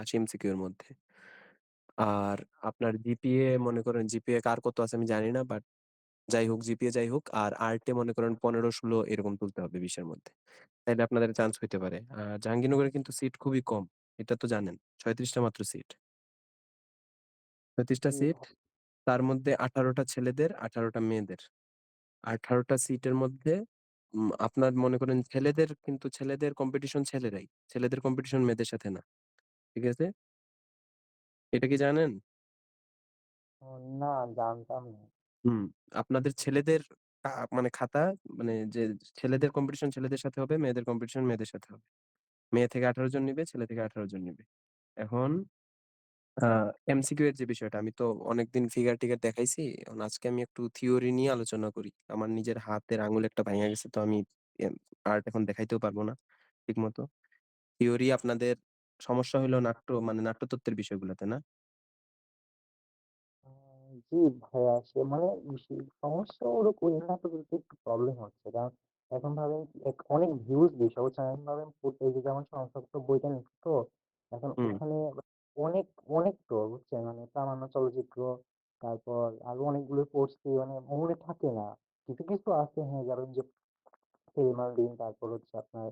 80 MCQ এর মধ্যে। আর আপনার জিপিএ মনে করেন জিপিএ কার কত আছে আমি জানি না। বাট যাই হোক জিপিএ যাই হোক আর আর্টে মনে করেন 15-16 এরকম তুলতে হবে 20 এর মধ্যে। তাইলে আপনাদের চান্স হইতে পারে। জাহাঙ্গীরনগরে কিন্তু সিট খুবই কম। এটা তো জানেন। 36টা মাত্র সিট। 36টা জি সিট। তার মধ্যে 18টা ছেলেদের, 18টা মেয়েদের। 18টা সিটের মধ্যে আপনার মনে করেন ছেলেদের কম্পিটিশন ছেলেরাই। ছেলেদের কম্পিটিশন মেয়েদের সাথে না। ঠিক আছে? এটা কি জানেন? না, জানতাম না। হুম। আপনাদের ছেলেদের মানে খাতা মানে যে ছেলেদের কম্পিটিশন ছেলেদের সাথে হবে, মেয়েদের কম্পিটিশন মেয়েদের সাথে হবে। মেয়ে থেকে 18 জন নিবে, ছেলে থেকে 18 জন নিবে। এখন এমসিকিউ এর যে বিষয়টা আমি তো অনেকদিন ফিগার টিগার দেখাইছি। এখন আজকে আমি একটু থিওরি নিয়ে আলোচনা করি। আমার নিজের হাতের আঙুল একটা ভাঙা গেছে তো আমি আর্ট এখন দেখাইতেও পারবো না ঠিক মতো। থিওরি আপনাদের সমস্যা হলো নাট্যতত্ত্বের বিষয়গুলোতে না। জি ভাইয়া, সে মানে সমস্যা ওরকম ওই নাটকের একটু প্রবলেম হচ্ছে, কারণ এখন ভাবেন অনেক ভিউজ বিষয় বুঝছেন। এখন ভাবেন এই যে যেমন সংসদ বইটা নিচ্ছে তো, এখন হুম। ওখানে অনেক অনেক তো বুঝছেন, মানে প্রামাণ্য চলচ্চিত্র, তারপর আরো অনেকগুলো পড়ছি, মানে মনে থাকে না। কিছু কিছু আছে, হ্যাঁ, যেমন যে সেলিম আল দীন, তারপর হচ্ছে আপনার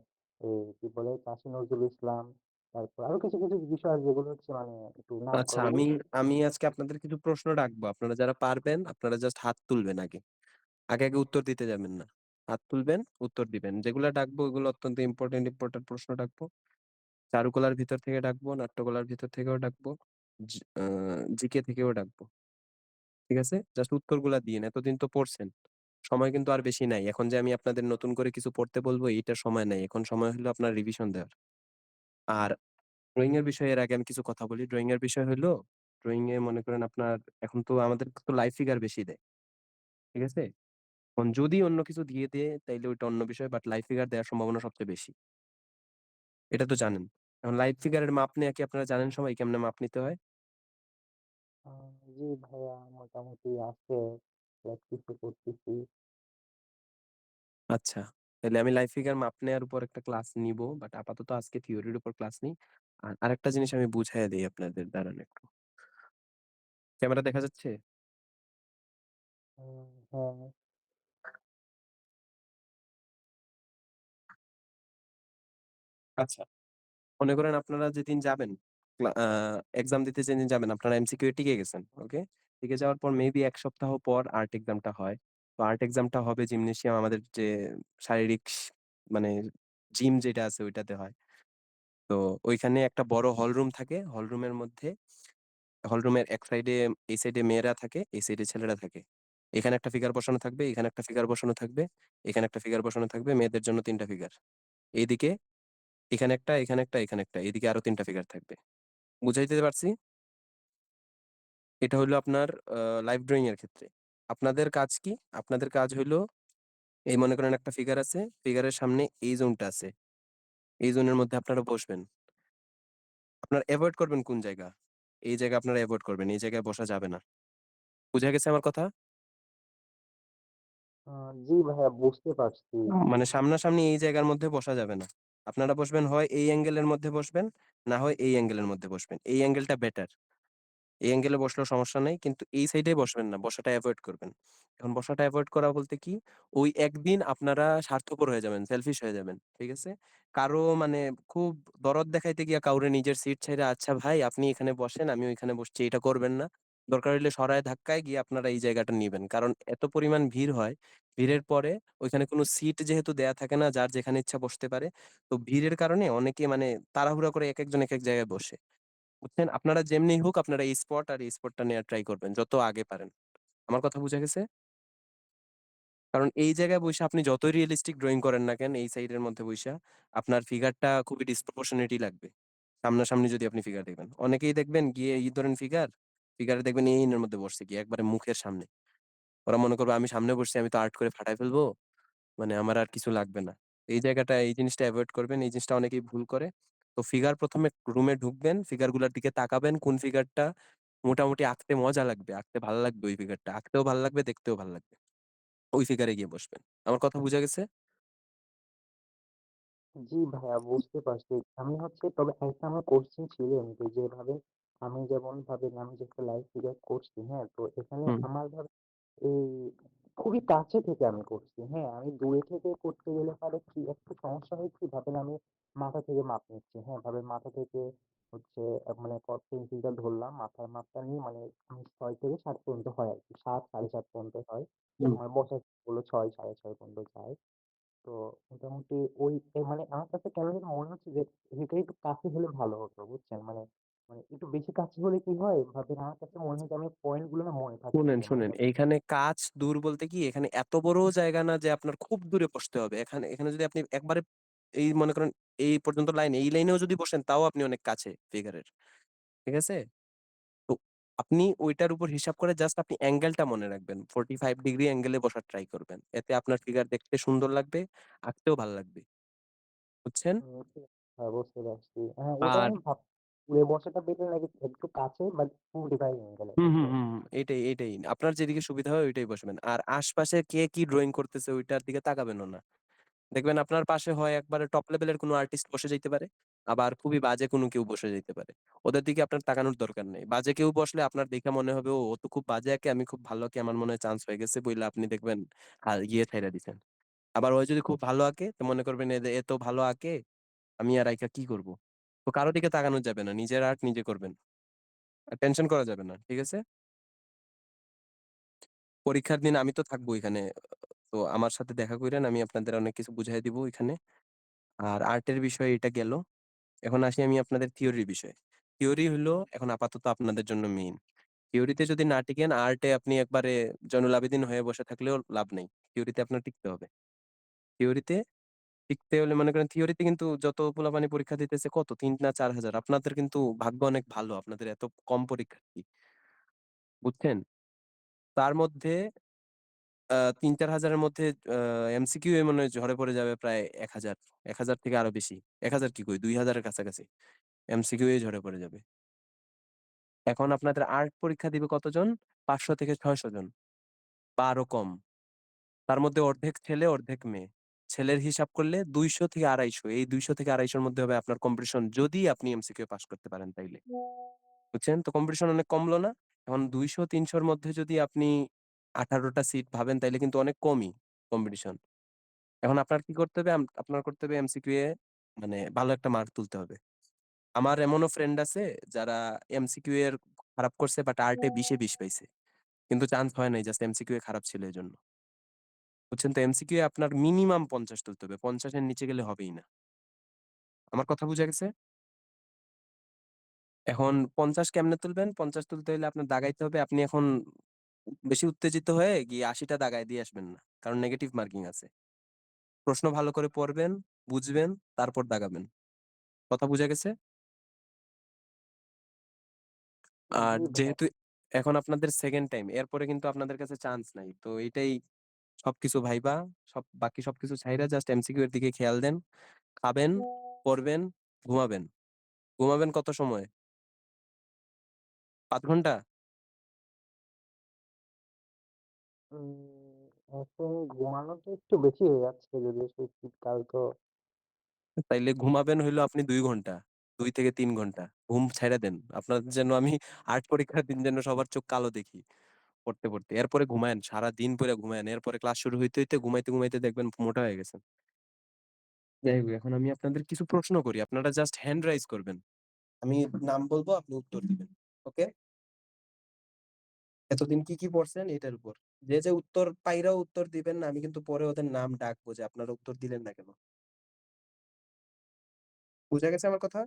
কি বলে কাশী নজরুল ইসলাম, তারপর আরো কিছু কিছু বিষয় আছে যেগুলো হচ্ছে মানে একটু নাম আচ্ছা, করা আমি বলতে। আমি আজকে আপনাদের কিছু প্রশ্ন রাখবো। আপনারা যারা পারবেন আপনারা জাস্ট হাত তুলবেন আগে। আগে আগে উত্তর দিতে যাবেন না। হাত তুলবেন, উত্তর দিবেন। যেগুলো ডাকবো ওগুলো অত্যন্ত ইম্পর্টেন্ট ইম্পর্টেন্ট প্রশ্ন ডাকবো। চারুকলার ভিতর থেকে ডাকবো, নাট্যকলার ভিতর থেকেও ডাকবো, জিকে থেকেও ডাকবো। ঠিক আছে? জাস্ট উত্তরগুলা দিয়েন। এতদিন তো পড়ছেন। সময় কিন্তু আর বেশি নাই। এখন যে আমি আপনাদের নতুন করে কিছু পড়তে বলবো এইটার সময় নাই। এখন সময় হলো আপনার রিভিশন দেওয়ার। আর ড্রয়িং এর বিষয়ে এর আগে আমি কিছু কথা বলি। ড্রয়িং এর বিষয় হলো ড্রয়িং এ মনে করেন আপনার এখন তো আমাদের তো লাইভ ফিগার বেশি দেয়। ঠিক আছে? এখন যদি অন্য কিছু দিয়ে দেয় তাইলে ওইটা অন্য বিষয়। বাট লাইভ ফিগার দেওয়ার সম্ভাবনা সবচেয়ে বেশি। এটা তো জানেন। এখন লাইভ ফিগারের মাপ নেয়া কি আপনারা জানেন সবাই কেমনে মাপ নিতে হয়? জি ভাইয়া, মোটামুটি আছে, প্র্যাকটিস করতেছি। আচ্ছা। তাহলে আমি লাইভ ফিগার মাপ নেওয়ার উপর একটা ক্লাস নিবো। বাট আপাতত আজকে থিওরির উপর ক্লাস নিই। আর আরেকটা জিনিস আমি বুঝাইয়া দেই আপনাদের দাঁড়ান একটু। ক্যামেরা দেখা যাচ্ছে? হ্যাঁ। আচ্ছা। মনে করেন আপনারা যেদিন যাবেন এক্সাম দিতে যেদিন যাবেন আপনারা এমসিকিউ টিকে গেছেন। ওকে? টিকে যাওয়ার পর মেবি 1 সপ্তাহ পর আর্ট এক্সামটা হয়। তো আর্ট এক্সামটা হবে জিমনেসিয়াম আমাদের যে শারীরিক মানে জিম যেটা আছে ওইটাতে হয়। তো ওইখানে একটা বড় হল রুম থাকে। হল রুমের মধ্যে হল রুমের এক সাইডে এই সাইডে মেয়েরা থাকে, এই সাইডে ছেলেরা থাকে। এখানে একটা ফিগার বসানো থাকবে, এখানে একটা ফিগার বসানো থাকবে, এখানে একটা ফিগার বসানো থাকবে, মেয়েদের জন্য 3টা ফিগার। এইদিকে এখানে একটা, এখানে একটা, এখানে একটা, এইদিকে আরো 3টা ফিগার থাকবে। বুঝাইতে পারছি? এটা হইলো আপনার লাইভ ড্রয়িং এর ক্ষেত্রে। আপনাদের কাজ কি? আপনাদের কাজ হইলো এই মনে করেন একটা ফিগার আছে, ফিগারের সামনে এই জোনটা আছে। এই জোনের মধ্যে আপনারা বসবেন। আপনারা এভয়েড করবেন কোন জায়গা? এই জায়গা আপনারা এভয়েড করবেন। এই জায়গায় বসা যাবে না। বুঝা গেছে আমার কথা? জি ভাইয়া, বুঝতে পারছি। মানে সামনাসামনি এই জায়গার মধ্যে বসা যাবে না। আপনারা বসবেন হয় এই অ্যাঙ্গেলের মধ্যে বসবেন, না হয় এই অ্যাঙ্গেলের মধ্যে বসবেন। এই অ্যাঙ্গেলটা বেটার। এই অ্যাঙ্গেলে বসলেও সমস্যা নাই। কিন্তু এই সাইডে বসবেন না। বসাটা এভয়েড করবেন। এখন বসাটা এভয়েড করা বলতে কি? ওই একদিন আপনারা স্বার্থপর হয়ে যাবেন, সেলফিশ হয়ে যাবেন। ঠিক আছে? কারো মানে খুব দরদ দেখাইতে গিয়া কাউরে নিজের সিট ছাইড়া, "আচ্ছা ভাই আপনি এখানে বসেন, আমি ওইখানে বসছি" এটা করবেন না। দরকার হইলে সরায় ধাক্কায় গিয়ে আপনারা এই জায়গাটা নিবেন। কারণ এত পরিমাণ ভিড় হয়। ভিড়ের পরে ওইখানে কোনো সিট যেহেতু দেয়া থাকে না, যার যেখানে ইচ্ছা বসতে পারে। তো ভিড়ের কারণে অনেকে মানে তাড়াহুড়া করে একেকজন একেক জায়গায় বসে। বুঝছেন? আপনারা যেমনি হোক আপনারা এই স্পট আর এই স্পটটা নেয়ার ট্রাই করবেন যত আগে পারেন। আমার কথা বুঝা গেছে? কারণ এই জায়গায় বইসা আপনি যতই রিয়েলিস্টিক ড্রয়িং করেন না কেন এই সাইডের মধ্যে বইসা আপনার ফিগারটা খুবই ডিসপ্রপোর্শনেটই লাগবে। সামনাসামনি যদি আপনি ফিগার দেখবেন। অনেকেই দেখবেন গিয়ে ধরেন ফিগারে দেখবেন এর মধ্যে বসছে গিয়ে একবারে মুখের সামনে। ওরা মনে করবে আমি সামনে বসছি আমি তো আর্ট করে ফাটায় ফেলবো। মানে আমার আর কিছু লাগবে না। এই জিনিসটা এভয়েড করবেন। এই জিনিসটা অনেকেই ভুল করে। তো ফিগার ১ম এ রুমে ঢুকবেন, ফিগার গুলার দিকে তাকাবেন কোন ফিগারটা মোটামুটি আঁকতে মজা লাগবে, আঁকতে ভালো লাগবে ওই ফিগারটা। আঁকতেও ভালো লাগবে, দেখতেও ভালো লাগবে। ওই ফিগারে গিয়ে বসবেন। আমার কথা বুঝা গেছে? জি ভাইয়া বুঝতে পারছি। আমি হচ্ছে তবে একটা আমার কোয়েশ্চেন ছিল এমনিতে যেভাবে আমি যেমনভাবে আমি যে একটা লাইভ ফিগার করছি, হ্যাঁ? তো এখানে হুম, আমার ধরেন এই খুবই কাছে থেকে আমি করছি, হ্যাঁ? আমি দূরে থেকে করতে গেলে পারে কি একটু সমস্যা হয় কি ভাবেন আমি মাথা থেকে মাপ নিচ্ছি, হ্যাঁ? ভাবেন মাথা থেকে হচ্ছে মানে পেন্সিলটা ধরলাম, মাথার মাপটা নিয়ে মানে আমি ৬ থেকে ৭ পর্যন্ত হয় আরকি। ৭, ৭.৫ পর্যন্ত হয়। হুম। আমার বসার হলো ৬, ৬.৫ পর্যন্ত যায়। তো মোটামুটি ওই মানে আমার কাছে কেন যেন মনে হচ্ছে যে এটা একটু কাছে হলে ভালো হতো বুঝছেন? মানে মানে একটু বেশি কাছে হলে কি হয়? ভাবেন আমার কাছে মনে হয় যে আমি পয়েন্ট গুলো না মনে শুনেন, থাকতেছে। মানে শুনেন। এইখানে কাছ দূর বলতে কি এখানে এত বড় জায়গা না যে আপনার খুব দূরে বসতে হবে। এখানে এখানে যদি আপনি একবারে এই মনে করেন এই পর্যন্ত লাইন, এই লাইনেও যদি বসেন তাও আপনি অনেক কাছে ফিগারের। ঠিক আছে? তো আপনি ওইটার উপর হিসাব করে জাস্ট আপনি অ্যাঙ্গেলটা মনে রাখবেন। 45 ডিগ্রি অ্যাঙ্গেলে বসার ট্রাই করবেন। এতে আপনার ফিগার দেখতে সুন্দর লাগবে, আঁকতেও ভাল লাগবে। বুঝছেন? হ্যাঁ, বুঝতে পারছি। হ্যাঁ, ওটাই আর আমি দূরে বসাটা বেটার নাকি একটু কাছে বাট 45 অ্যাঙ্গেলে, হুম, তাই হুম, তো? হুম, হুম। এটাই, এটাই। আপনার যেদিকে সুবিধা হয় ওইটাই বসবেন। আর আশপাশে কে কি ড্রইং করতেছে ওইটার দিকে তাকাবেনও না। দেখবেন আপনার পাশে হয় একবারে টপ লেভেলের কোনো আর্টিস্ট বসে যাইতে পারে, আবার খুবই বাজে কোনো কেউ বসে যাইতে পারে। ওদের দিকে আপনার তাকানোর দরকার নেই। বাজে কেউ বসলে আপনার দেখে মনে হবে, ও তো খুব বাজে আঁকে, আমি খুব ভালো আঁকি, আমার মনে হয় চান্স হয়ে গেছে বইলা আপনি দেখবেন ইয়ে ছাইড়া দিছেন। আবার ওই যদি খুব ভালো আঁকে তো মনে করবেন এ তো ভালো আঁকে, আমি আর আইকা কি করব? তো কারো দিকে তাকানো যাবে না। নিজের আর্ট নিজে করবেন। আর টেনশন করা যাবে না। ঠিক আছে? পরীক্ষার দিন আমি তো থাকবো এখানে। তো আমার সাথে দেখা কইরেন, আমি আপনাদের অনেক কিছু বুঝাই দিব এখানে। আর আর্টের বিষয় এটা গেল। এখন আসি আমি আপনাদের থিওরির বিষয়ে। থিওরি হলো এখন আপাতত আপনাদের জন্য মেইন। থিওরিতে যদি না টিকেন আর্টে আপনি একবারে জয়নুল আবেদীন হয়ে বসে থাকলেও লাভ নেই। থিওরিতে আপনার টিকতে হবে। থিওরিতে টিকতে হলে মনে করেন থিওরিতে কিন্তু যত পোলাপানি পরীক্ষা দিতেছে কত ৩ না ৪,০০০। আপনাদের কিন্তু ভাগ্য অনেক ভালো। আপনাদের এত কম পরীক্ষার্থী। বুঝছেন? তার মধ্যে ৩-৪ হাজারের মধ্যে এমসিকিউ এ মনে হয় ঝরে পড়ে যাবে প্রায় ১,০০০। ১,০০০ থেকে আরো বেশি। ১,০০০ কি কই ২,০০০ এর কাছাকাছি। এমসিকিউ এ ঝরে পড়ে যাবে। এখন আপনাদের আর্ট পরীক্ষা দিবে কতজন? ৫০০ থেকে ৬০০ জন বা আরো কম। তার মধ্যে অর্ধেক ছেলে, অর্ধেক মেয়ে। ছেলের হিসাব করলে ২০০ থেকে ২৫০। এই ২০০ থেকে ২৫০ র মধ্যে হবে আপনার কম্পিটিশন যদি আপনি এমসিকিউ পাস করতে পারেন তাইলে। বুঝছেন? তো কম্পিটিশন অনেক কমলো না? এখন ২০০-৩০০ র মধ্যে যদি আপনি ১৮ টা সিট ভাবেন তাইলে কিন্তু অনেক কমই কম্পিটিশন। এখন আপনার কি করতে হবে? আপনার করতে হবে এমসিকিউ এ মানে ভালো একটা মার্ক তুলতে হবে। আমার এমনও ফ্রেন্ড আছে যারা এমসিকিউ এর খারাপ করছে বাট আর্টে ২০ এ ২০ পাইছে। কিন্তু চান্স হয় নাই জাস্ট এমসিকিউ এ খারাপ ছিল এজন্য। বুঝছেন? তো এমসিকিউ এ আপনার মিনিমাম ৫০ তুলতে হবে। ৫০ এর নিচে গেলে হবেই না। আমার কথা বুঝা গেছে? এখন ৫০ কেমনে তুলবেন? ৫০ তুলতে হইলে আপনার দাগাইতে হবে। আপনি এখন বেশি উত্তেজিত হয়ে গিয়ে ৮০ টা দাগায় দিয়ে আসবেন না। কারণ নেগেটিভ মার্কিং আছে। প্রশ্ন ভালো করে পড়বেন, বুঝবেন, তারপর দাগাবেন। কথা বুঝা গেছে? আর জি ভাইয়া। যেহেতু এখন আপনাদের সেকেন্ড টাইম, এরপরে কিন্তু আপনাদের কাছে চান্স নাই। তো এইটাই সবকিছু ভাইবা, বাকি সবকিছু ছাইড়া জাস্ট এমসিকিউ এর দিকে খেয়াল দেন। খাবেন, পড়বেন, ঘুমাবেন। ঘুমাবেন কত সময়? ৫ ঘন্টা? এখন ঘুমানো তো একটু বেশি হয়ে যাচ্ছে যদিও শীতকাল তো তাইলে ঘুমাবেন হইলো আপনি ২ ঘন্টা। ২ থেকে ৩ ঘন্টা। ঘুম ছাইড়া দেন। আপনার যেন আমি আর্ট পরীক্ষার দিন যেন সবার চোখ কালো দেখি পড়তে, পড়তে। এরপরে ঘুমায়েন। সারাদিন পইড়া ঘুমায়েন। এরপরে ক্লাস শুরু হইতে, হইতে ঘুমাইতে, ঘুমাইতে দেখবেন মোটা হয়ে গেছেন। যাই হোক এখন আমি আপনাদের কিছু প্রশ্ন করি। আপনারা জাস্ট হ্যান্ড রাইজ করবেন। আমি নাম বলবো, আপনি উত্তর দিবেন। ওকে? এতদিন কি, কি পড়ছেন এটার উপর। যে উত্তর পাইরাও উত্তর দিবেন না, আমি কিন্তু পরে ওদের নাম ডাকবো যে আপনারা উত্তর দিলেন না কেন? বুঝা গেছে আমার কথা?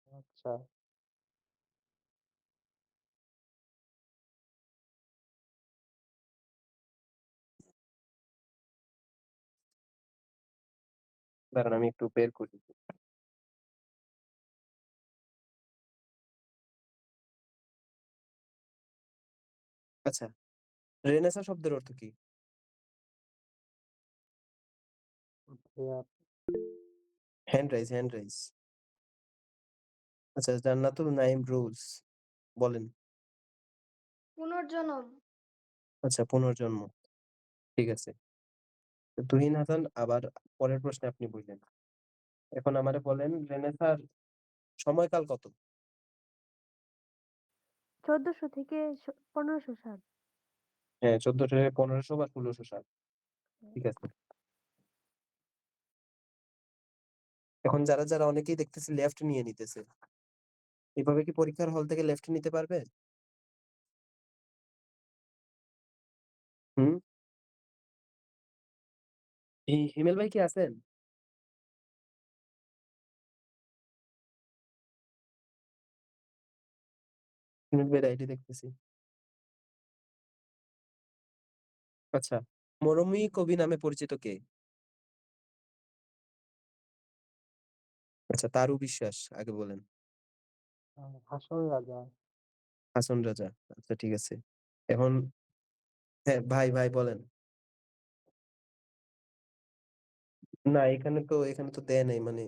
আচ্ছা। দাঁড়ান আমি একটু বের করি। আচ্ছা, রেনেসাঁ শব্দের অর্থ কি? ভাইয়া হ্যান্ড রাইজ, হ্যান্ড রাইজ। আচ্ছা, জান্নাতুল নাইম রুলস বলেন। পুনর্জন্ম। আচ্ছা, পুনর্জন্ম। ঠিক আছে। তুহিন হাসান আবার পরের প্রশ্নে আপনি বললেন। এখন আমারে বলেন রেনেসাঁর সময়কাল কত? ১৪০০ থেকে ১৫০০ সাল। হ্যাঁ, ১৪০০, ১৫০০ বা ১৬০০ সাল। ঠিক আছে। এখন যারা অনেকেই দেখতেছি লেফট নিয়ে নিতেছে। এভাবে কি পরীক্ষার হল থেকে লেফট নিতে পারবে? হুম? হিমেল ভাই কি আছেন? হিমেল ভাইয়ের আইডি দেখতেছি। আচ্ছা, মরমী কবি নামে পরিচিত কে? আচ্ছা, তারু বিশ্বাস আগে বলেন। হাসন রাজা। হাসন রাজা। আচ্ছা, ঠিক আছে। এখন হ্যাঁ, ভাই বলেন। না, এখানে তো দেয় নাই, মানে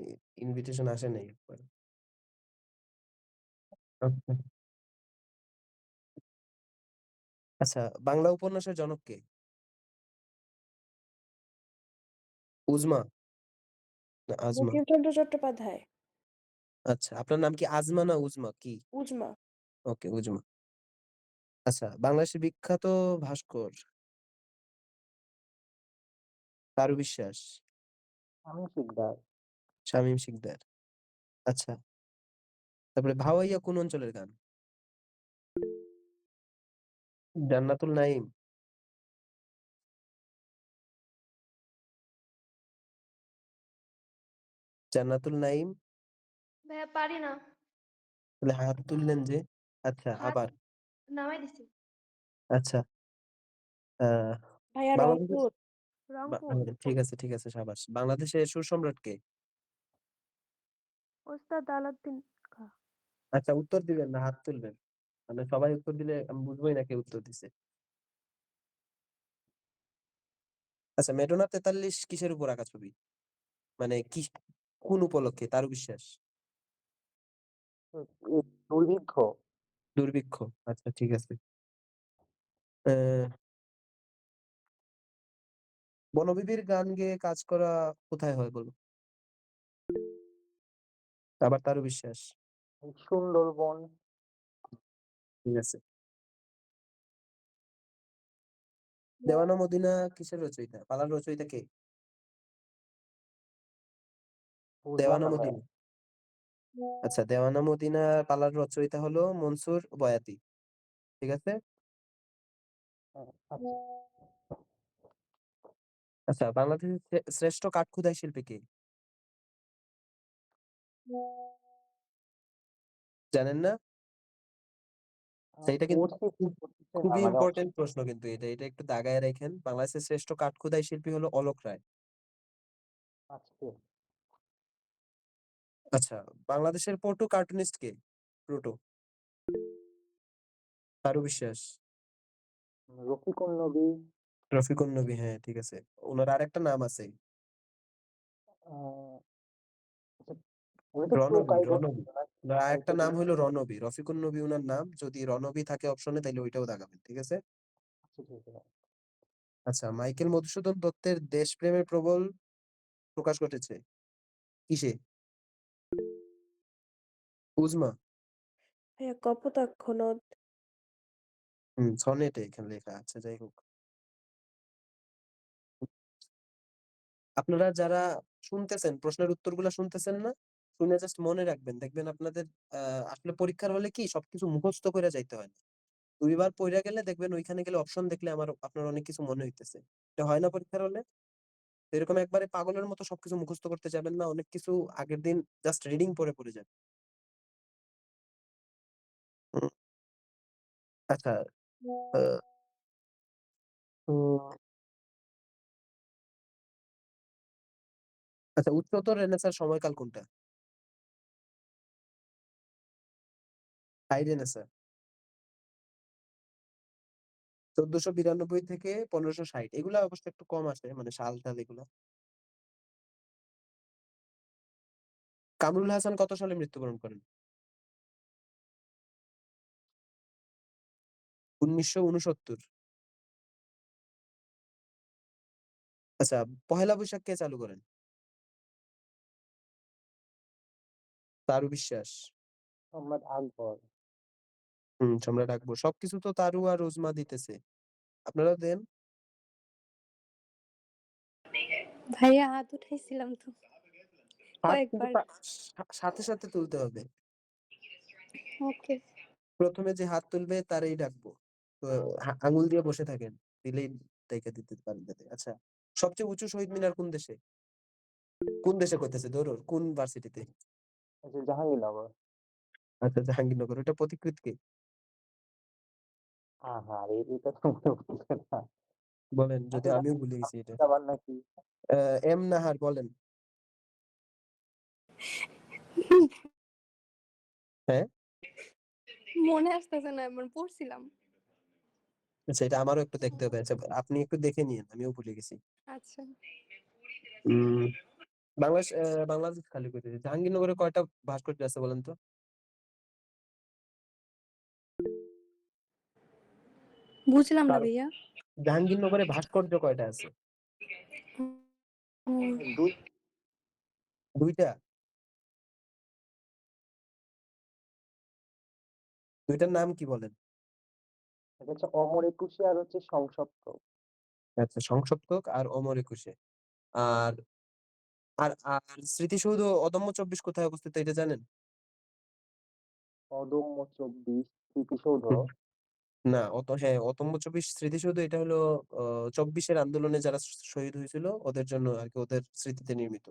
ইনভিটেশন আসে নাই একবার। আচ্ছা। আচ্ছা, বাংলা উপন্যাসের জনক কে? উজমা না আজমা? বঙ্কিমচন্দ্র চট্টোপাধ্যায়। আচ্ছা, আপনার নাম কি আজমা না উজমা কি? উজমা। ওকে, উজমা। আচ্ছা, বাংলাদেশের বিখ্যাত ভাস্কর? তারু বিশ্বাস, আমি শিকদার। শামীম শিকদার। আচ্ছা, তারপরে ভাওয়াইয়া কোন অঞ্চলের গান? জান্নাতুল নাইম? জান্নাতুল নাইম? ভাইয়া পারি না। তাহলে হাত তুললেন যে? আচ্ছা, হাত আবার। নামাই দিছি। আচ্ছা, আহ ভাইয়া বাংলাদেশের রংপুর। রংপুর। ঠিক আছে, সাবাস। বাংলাদেশের সুর সম্রাট কে? ওস্তাদ আলাউদ্দিন খাঁ। আচ্ছা, উত্তর দিবেন না হাত তুলবেন? মানে সবাই উত্তর দিলে আমি বুঝবোই না কে উত্তর দিছে। আচ্ছা, মেডোনা ৪৩ কিসের উপর আঁকা ছবি? মানে কি, কোন উপলক্ষে? তারু বিশ্বাস? এই দুর্ভিক্ষ। দুর্ভিক্ষ। আচ্ছা, ঠিক আছে। আহ বনবিবির গান গেয়ে কাজ করা কোথায় হয় বলো? আবার তারু বিশ্বাস। সুন্দরবন। ঠিক আছে। দেওয়ানা মদিনা কিসের রচয়িতা? পালার রচয়িতা কে? বুঝলাম দেওয়ানা না ভাইয়া। মদিনা। আচ্ছা, দেওয়ানা মদিনা পালার রচয়িতা হলো মনসুর বয়াতি। ঠিক আছে। আচ্ছা। আচ্ছা, বাংলাদেশের শ্রেষ্ঠ কাঠখোদাই শিল্পী কে? জানেন না? আচ্ছা, এটা কিন্তু পড়ছি, পড়তেছি না খুবই মানে ইম্পর্টেন্ট প্রশ্ন, কিন্তু এটা একটু দাগায় রাখেন। বাংলাদেশের শ্রেষ্ঠ কাঠখোদাই শিল্পী হলো অলোক রায়। আজকে আচ্ছা, বাংলাদেশের পটু কার্টুনিস্ট কে? প্রোটো? তারু বিশ্বাস। রফিকুন নবী। রফিকুন নবী, হ্যাঁ ঠিক আছে। ওনার আরেকটা নাম আছে। আহ, উনি তো প্রো রণবী, কাইফ রণবী। ওনার আরেকটা নাম টাইপের। হলো রণবী। রফিকুন নবী ওনার নাম। যদি রণবী থাকে অপশনে তাহলে ওইটাও দাগাবেন, ঠিক আছে। আচ্ছা, ঠিক আছে। আচ্ছা, মাইকেল মধুসূদন দত্তের দেশপ্রেমের প্রবল প্রকাশ ঘটেছে কিসে? উজমা? ভাইয়া কপোতাক্ষ নদ। সনেটে এখানে লেখা। আচ্ছা, যাই হোক। আপনারা যারা শুনতেছেন, প্রশ্নের উত্তরগুলো শুনতেছেন না, শুনে জাস্ট মনে রাখবেন। দেখবেন আপনাদের আসলে পরীক্ষার হলে কি সবকিছু মুখস্থ করে যাইতে হয় না। ২ বার পড়ে গেলে দেখবেন ওইখানে গেলে অপশন দেখলে আপনার অনেক কিছু মনে হইতেছে। এটা হয় না পরীক্ষার হলে? তো এরকম একবারে পাগলের মতো সবকিছু মুখস্থ করতে যাবেন না। অনেক কিছু আগের দিন জাস্ট রিডিং পড়ে যান। হুম, আচ্ছা। আহ, উম, আচ্ছা, উচ্চতর রেনেসাঁর সময়কাল কোনটা? High renaissance? ১৪৯২ থেকে ১৫৬০। এগুলা অবশ্য একটু কম আসে, মানে সাল টাল এগুলা। কামরুল হাসান কত সালে মৃত্যুবরণ করেন? ১৯৬৯। আচ্ছা, পহেলা বৈশাখ কে চালু করেন? তারু বিশ্বাস। সম্রাট আকবর। সম্রাট আকবর। সবকিছু তো তারু আর উজমা দিতেছে। আপনারাও দেন। ভাইয়া হাত উঠাইছিলাম তো হাত কিন্তু কয়েকবার। সাথে, সাথে তুলতে হবে। ওকে। ১ম এ যে হাত তুলবে তারই ডাকবো। তো আঙুল দিয়ে বসে থাকেন। দিলেই ডাইকা দিতে পারেন যাতে। আচ্ছা, সবচেয়ে উঁচু শহীদ মিনার কোন দেশে? কোন দেশে কইতেছে ধরুন, কোন ভার্সিটিতে? আচ্ছা, জাহাঙ্গীরনগর। আচ্ছা, জাহাঙ্গীরনগর। ওটা পথিকৃৎ কে? আহারে! এটা তো মনে পড়ছে না। বলেন, যদি আচ্ছা, আমিও ভুলে গেছি এটা। আবার নাকি? এম নাহার বলেন। হ্যাঁ? মনে আসতেছে না, এবার পড়ছিলাম। আচ্ছা, এটা আমারও একটু দেখতে হবে। আচ্ছা, আপনি একটু দেখে নিয়েন। আমিও ভুলে গেছি। আচ্ছা, উম বাংলাদেশ খালি কইতেছি। জাহাঙ্গীরনগরে কয়টা ভাস্কর্য আছে বলেন তো? বুঝলাম না তার ভাইয়া। জাহাঙ্গীরনগরে ভাস্কর্য কয়টা আছে? উম, ২ ২ টা? ২ টার নাম কি বলেন? এটা হচ্ছে অমর একুশে আর হচ্ছে সংসপ্তক। আচ্ছা, সংসপ্তক আর অমর একুশে। আর আর স্মৃতিসৌধ অদম্য ২৪ কোথায় অবস্থিত এটা জানেন? অদম্য ২৪ স্মৃতিসৌধ। হুম। না, হ্যাঁ, অদম্য ২৪ স্মৃতিসৌধ এটা হলো ২৪ এর আন্দোলনে যারা শহীদ হয়েছিল ওদের জন্য আরকি, ওদের স্মৃতিতে নির্মিত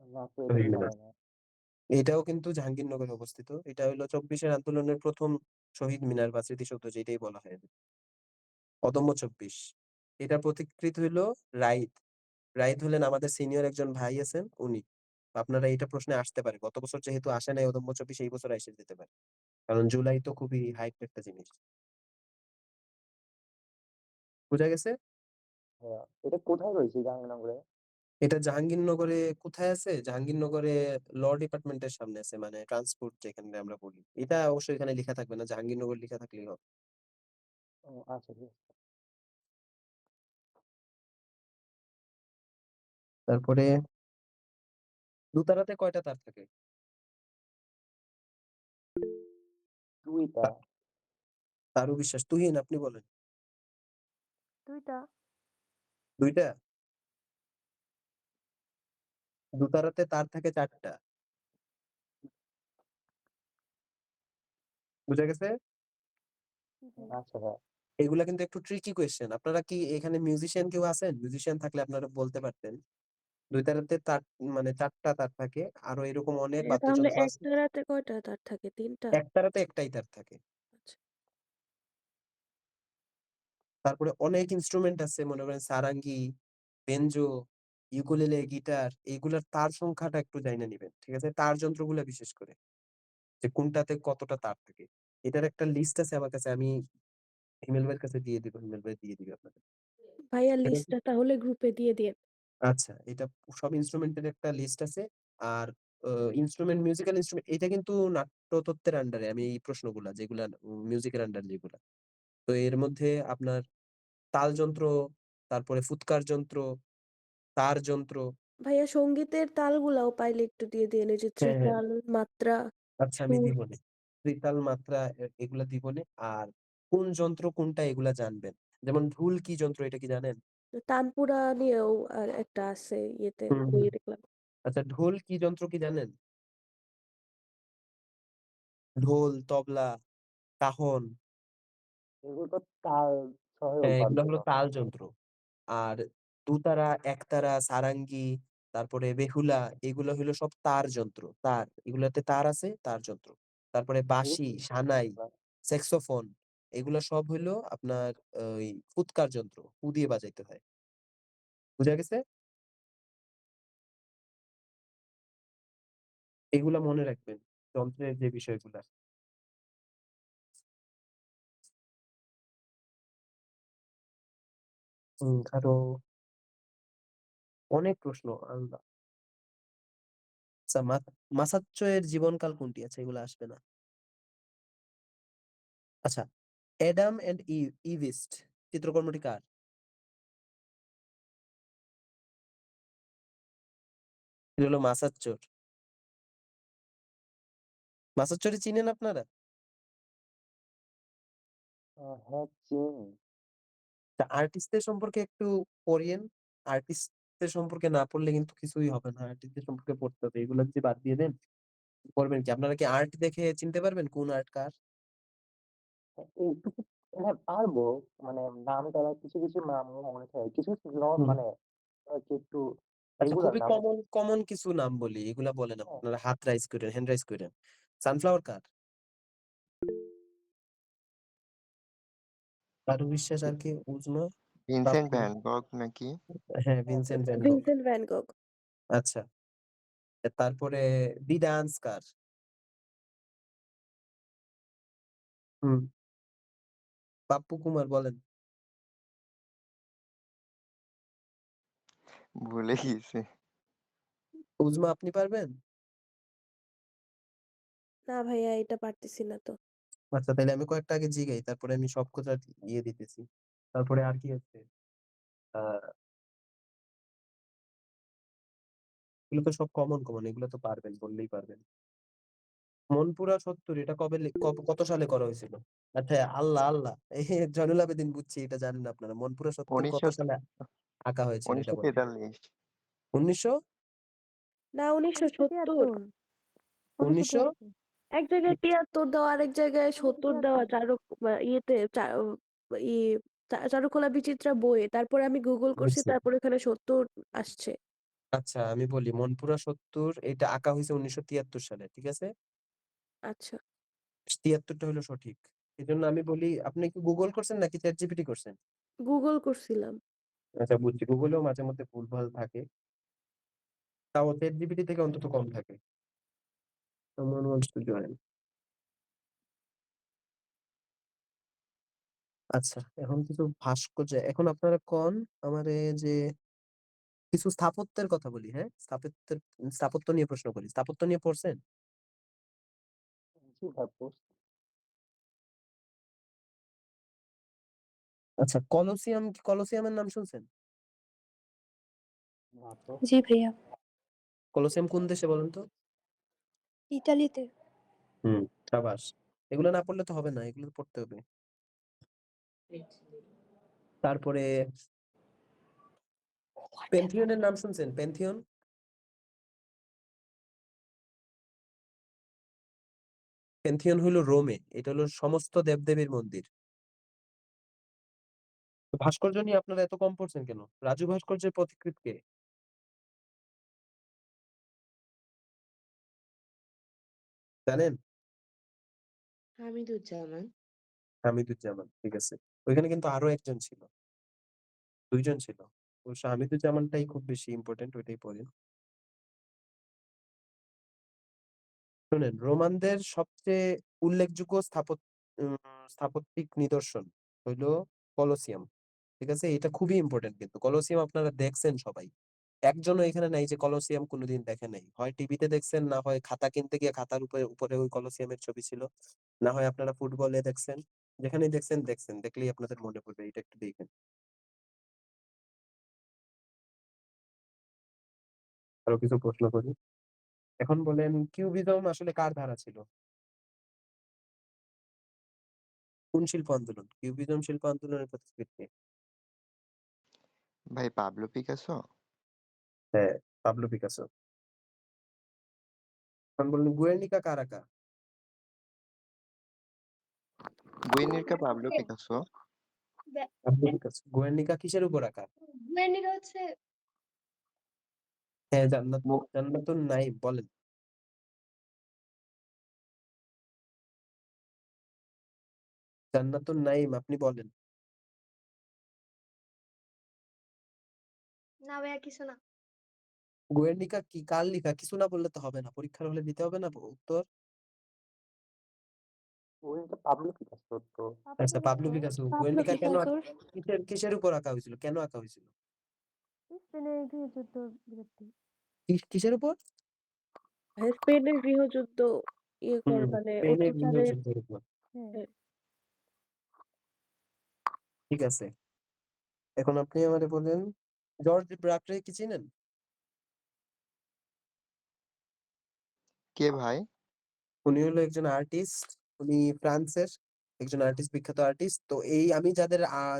না তো এটা শহীদ শোনা মিনার। হয় না। এটাও কিন্তু জাহাঙ্গীরনগরে অবস্থিত। এটা হলো ২৪ এর আন্দোলনের ১ম শহীদ মিনার বা স্মৃতিসৌধ যেটাই বলা হয়। অদম্য ২৪। এটার পথিকৃৎ হইলো রাইত। রাইত হলেন আমাদের সিনিয়র একজন ভাই আছেন উনি। আপনারা এটা প্রশ্নে আসতে পারে। গত বছর যেহেতু আসে নাই অদম্য ২৪, এই বছর আইসা যেতে পারে। কারণ জুলাই তো খুবই হাইপ একটা জিনিস। বুঝা গেছে? এটা কোথায় রয়েছে জাহাঙ্গীরনগরে? এটা জাহাঙ্গীরনগরে কোথায় আছে? জাহাঙ্গীরনগরে ল ডিপার্টমেন্টের সামনে আছে, মানে ট্রান্সপোর্ট যেখানে আমরা বলি। এটা অবশ্যই এখানে লিখা থাকবে না। জাহাঙ্গীরনগর লিখা থাকলেই হবে। ও আচ্ছা, ঠিক আছে। তারপরে দোতারাতে কয়টা তার থাকে? ২ টা। তারু বিশ্বাস। তুহিন আপনি বলেন। ২ টা। ২ টা? দোতারাতে তার থাকে ৪ টা। বুঝা গেছে? জি। আচ্ছা ভাই। এগুলা কিন্তু একটু ট্রিকি কোয়েশ্চেন। আপনারা কি এখানে মিউজিশিয়ান কেউ আছেন? মিউজিশিয়ান থাকলে আপনারা বলতে পারতেন। ২ তারাতে তার মানে ৪ টা তার থাকে। আরো এরকম অনেক ভাইয়া তাহলে বাদ্যযন্ত্র আছে। একটা রাতে কয়টা তার থাকে? ৩টা? এক তারাতে একটাই তার থাকে। আচ্ছা। তারপরে অনেক ইন্সট্রুমেন্ট আছে, মনে করেন সারাঙ্গি, বেঞ্জো, ইউকুলেলে, গিটার, এগুলার তার সংখ্যাটা একটু জাইনা নিবেন। ঠিক আছে? তার যন্ত্রগুলা বিশেষ করে। যে কোনটাতে কতটা তার থাকে। এটার একটা লিস্ট আছে আমার কাছে। আমি হিমেল ভাইয়ের কাছে দিয়ে দিব। হিমেল ভাই দিয়ে দিবে আপনাদের। ভাইয়া ঠিক আছে? লিস্টটা তাহলে গ্রুপে দিয়ে দিয়েন। আচ্ছা, এটা সব ইন্সট্রুমেন্টের একটা লিস্ট আছে। আর ইন্সট্রুমেন্ট, মিউজিক্যাল ইন্সট্রুমেন্ট এটা কিন্তু নাট্যতত্ত্বের আন্ডারে আমি এই প্রশ্নগুলা যেগুলা মিউজিকের আন্ডার যেগুলা। তো এর মধ্যে আপনার তালযন্ত্র, তারপরে ফুৎকার যন্ত্র, তার যন্ত্র। ভাইয়া সঙ্গীতের তালগুলাও পাইলে একটু দিয়ে দিয়েন। এই যে হ্যাঁ, হ্যাঁ। ত্রিতাল, মাত্রা, আচ্ছা, আমি সুর। দিবনে। ত্রিতাল, মাত্রা এগুলা দিবনে। আর কোন যন্ত্র কোনটা এগুলা জানবেন। যেমন ঢুল কি যন্ত্র এটা কি জানেন? তানপুরা নিয়েও আর একটা আছে ইয়েতে হুম, হুম। বইয়ে দেখলাম। আচ্ছা, ঢোল কি যন্ত্র কি জানেন? ঢোল, তবলা, কাহন। এগুলো তো তাল সহায়ক হ্যাঁ, এগুলো বাদ্য। হলো তাল যন্ত্র। আর দুতারা, একতারা, সারাঙ্গি, তারপরে বেহুলা, এগুলো হলো সব তার যন্ত্র। তার, এগুলাতে তার আছে, তার যন্ত্র। তারপরে এগুলো বাঁশি, সানাই, স্যাক্সোফোন, এগুলো সব হইলো আপনার ওই ফুৎকার যন্ত্র। ফু দিয়ে বাজাইতে হয়। বুঝা গেছে? এগুলা মনে রাখবেন। যন্ত্রের যে বিষয়গুলা। আরো অনেক প্রশ্ন। আল্লাহ! আচ্ছা, মাসাচ্চো এর জীবনকাল কোনটি? আচ্ছা, এগুলো আসবে না। আচ্ছা, অ্যাডাম অ্যান্ড ইভ, ইভিস্ট চিত্রকর্মটি কার? এটা হলো মাসার চোর। মাসার চোরে চিনেন আপনারা? হ্যাঁ, চিনি। আর্টিস্টদের সম্পর্কে একটু পড়িয়েন। আর্টিস্টদের সম্পর্কে না পড়লে কিন্তু কিছুই হবে না। আর্টিস্টদের সম্পর্কে পড়তে হবে। এগুলো যদি বাদ দিয়ে দেন, করবেন কি? আপনারা কি আর্ট দেখে চিনতে পারবেন কোন আর্ট কার? এইটুকু হ্যাঁ, পারবো। মানে নাম তারা কিছু, কিছু নাম মনে থাকে। কিছু, কিছু হুম। মানে আরকি একটু আচ্ছা, রেগুলার খুবই নাম। কমন কিছু নাম বলি। এগুলা বলেন হ্যাঁ, আপনারা, হাত রাইজ করেন, হ্যান্ড রাইজ করেন। সানফ্লাওয়ার কার? চারু বিশ্বাস, আর কি? উজমা? ভিনসেন্ট পাপ্পু? ভ্যান গগ নাকি? হ্যাঁ, হ্যাঁ, ভিনসেন্ট ভ্যান গগ। Vincent van গগ। আচ্ছা, তারপরে দি ডান্স কার? হুম, পাপ্পু কুমার বলেন। ভুলে গেছি। উজমা, আপনি পারবেন? না ভাইয়া, এটা পারতেছি না তো। আচ্ছা, তাহলে আমি কয়েকটা আগে জিগাই, তারপরে আমি সব কথা ইয়ে দিতেছি। তারপরে আর কি আছে? আহ এগুলো তো সব কমন, এগুলো তো পারবেন, বললেই পারবেন। মনপুরা ৭০ এটা কত সালে করা হয়েছিল? আচ্ছা, আল্লাহ আল্লাহ, এই জয়নুল আবেদিন, বুঝছি, এটা জানেন আপনারা। মনপুরা ৭০ কত ১৯০০ সালে আঁকা হয়েছিল এটা বলেন। ১৯৪৩। ১৯০০? না, 1970। 1973 ১৯০০? 1973 এক জায়গায় 73 দেওয়া, আরেক জায়গায় 70 দেওয়া, 1973 ইয়েতে ই চারুকলা বিচিত্রা বইয়ে। তারপরে আমি গুগল করছি, বুঝছি। তারপরে এখানে 70 আসছে। আচ্ছা, আমি বলি, মনপুরা ৭০ এটা আঁকা হয়েছে ১৯৭৩ সালে, ঠিক আছে? আচ্ছা, ৭৩টা হলো সঠিক। এজন্য আমি বলি, আপনি কি গুগল করছেন নাকি চ্যাট জিপিটি করছেন? গুগল করছিলাম। আচ্ছা, বুঝছি, গুগলেও মাঝে মধ্যে ভুলভাল থাকে, তাও চ্যাট জিপিটি থেকে অন্তত কম থাকে। Someone wants to join. আচ্ছা, এখন কিছু ভাস্কর্য, এখন আপনারা কোন আমারে যে কিছু স্থাপত্যের কথা বলি, হ্যাঁ? স্থাপত্য নিয়ে প্রশ্ন করি। স্থাপত্য নিয়ে পড়ছেন? জি ভাই, পড়ছি। আচ্ছা, কলোসিয়ামের নাম শুনছেন? না তো। জি ভাইয়া। কলোসিয়াম কোন দেশে বলেন তো? ইতালিতে। হুম, সাবাস। এগুলো না পড়লে তো হবে না, এগুলো তো পড়তে হবে। তারপরে পেন্থিয়নের নাম শুনছেন? পেন্থিয়ন? পেন্থিয়ন হলো রোমে, এটা হলো সমস্ত দেবদেবীর মন্দির। তো ভাস্কর্য নিয়ে আপনারা এত কম পড়ছেন কেন? রাজু ভাস্কর্যের পথিকৃৎ কে? জানেন? হামিদুজ্জামান। হামিদুজ্জামান, ঠিক আছে। ওইখানে কিন্তু আরো একজন ছিল, ২ জন ছিল। অবশ্য হামিদুজ্জামানটাই খুব বেশি ইম্পোর্টেন্ট, ওইটাই পড়েন। শুনেন, রোমানদের সবচেয়ে উল্লেখযোগ্য স্থাপত্যিক নিদর্শন হইলো কলোসিয়াম, ঠিক আছে? এটা খুবই ইম্পর্টেন্ট, কিন্তু কলোসিয়াম আপনারা দেখছেন সবাই। একজনও এখানে নাই যে কলোসিয়াম কোনোদিন দেখে নাই। হয় টিভিতে দেখছেন, না হয় খাতা কিনতে গিয়ে খাতার উপরে উপরে ওই কলোসিয়ামের ছবি ছিল, না হয় আপনারা ফুটবলে দেখছেন। যেখানেই দেখছেন, দেখলেই আপনাদের মনে পড়বে। এটা একটু দেখেন। আরো কিছু প্রশ্ন করি। এখন বলেন, কিউবিজম আসলে কার ধারা ছিল? কোন শিল্প আন্দোলন? কিউবিজম শিল্প আন্দোলনের পথিকৃৎ কে? ভাই পাবলো পিকাসো? হ্যাঁ, পাবলো পিকাসো। এখন বললেন, গুয়ের্নিকা কার আঁকা? Guernica Pablo Picasso? Pablo Picasso. Guernica কিসের উপর আঁকা? গুয়ের্নিকা হচ্ছে হ্যাঁ, মু জান্নাতুন নাইম বলেন। জান্নাতুন নাইম, আপনি বলেন। না ভাইয়া কিছু না। গুয়ের্নিকা কি কার লেখা? কিছু না বললে তো হবে না, পরীক্ষার হলে দিতে হবে না উত্তর। ওইটা পাবলিক পিকাসো তো। আচ্ছা, Pablo Pablo Picasso Picasso. Pablo Guernica কেন পিকাসোর। কিসের উপর আঁকা হয়েছিল? কেন আঁকা হয়েছিল? স্পেনের গৃহযুদ্ধ বিরোধী। কিসের উপর? হ্যাঁ, স্পেনের গৃহযুদ্ধ হুম, মানে স্পেনের অত্যাচারের। গৃহযুদ্ধের উপর। হ্যাঁ হ্যাঁ। ঠিক আছে, এখন আপনি আমারে বলেন, জর্জ ব্রাকরে কি চিনেন? কে ভাই? উনি হলো একজন আর্টিস্ট। উনি ফ্রান্সের একজন আর্টিস্ট, বিখ্যাত আর্টিস্ট। তো এই আমি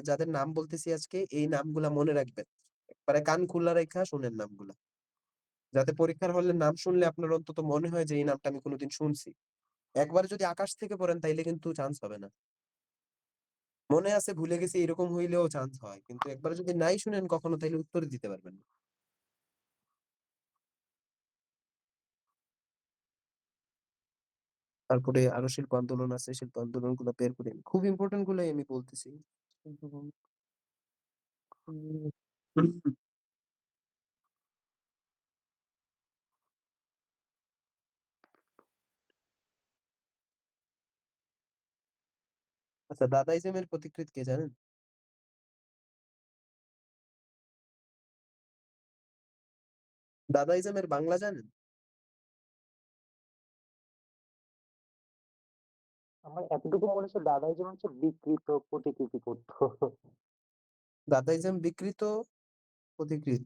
যাদের নাম বলতেছি আজকে, এই নামগুলা মনে রাখবেন। একবারে কান খুলা রাইখা শুনেন নামগুলা। যাতে পরীক্ষার হলে নাম শুনলে আপনার অন্তত মনে হয় যে এই নামটা আমি কোনোদিন শুনছি। একবার যদি আকাশ থেকে পড়েন তাইলে কিন্তু চান্স হবে না। মনে আছে ভুলে গেছি এরকম হইলেও চান্স হয়। কিন্তু একবার যদি নাই শুনেন কখনো তাইলে উত্তর দিতে পারবেন না। তারপরে আরো শিল্প আন্দোলন আছে, শিল্প আন্দোলন গুলো বের করি। খুব ইম্পর্টেন্ট গুলোই আমি বলতেছি। আচ্ছা, দাদাইজমের পথিকৃৎ কে জানেন? দাদাইজমের বাংলা জানেন? আমার এতটুকু মনে হচ্ছে দাদাই যেমন হচ্ছে বিকৃত প্রতিকৃতি করতো। দাদাইজম বিকৃত পথিকৃৎ।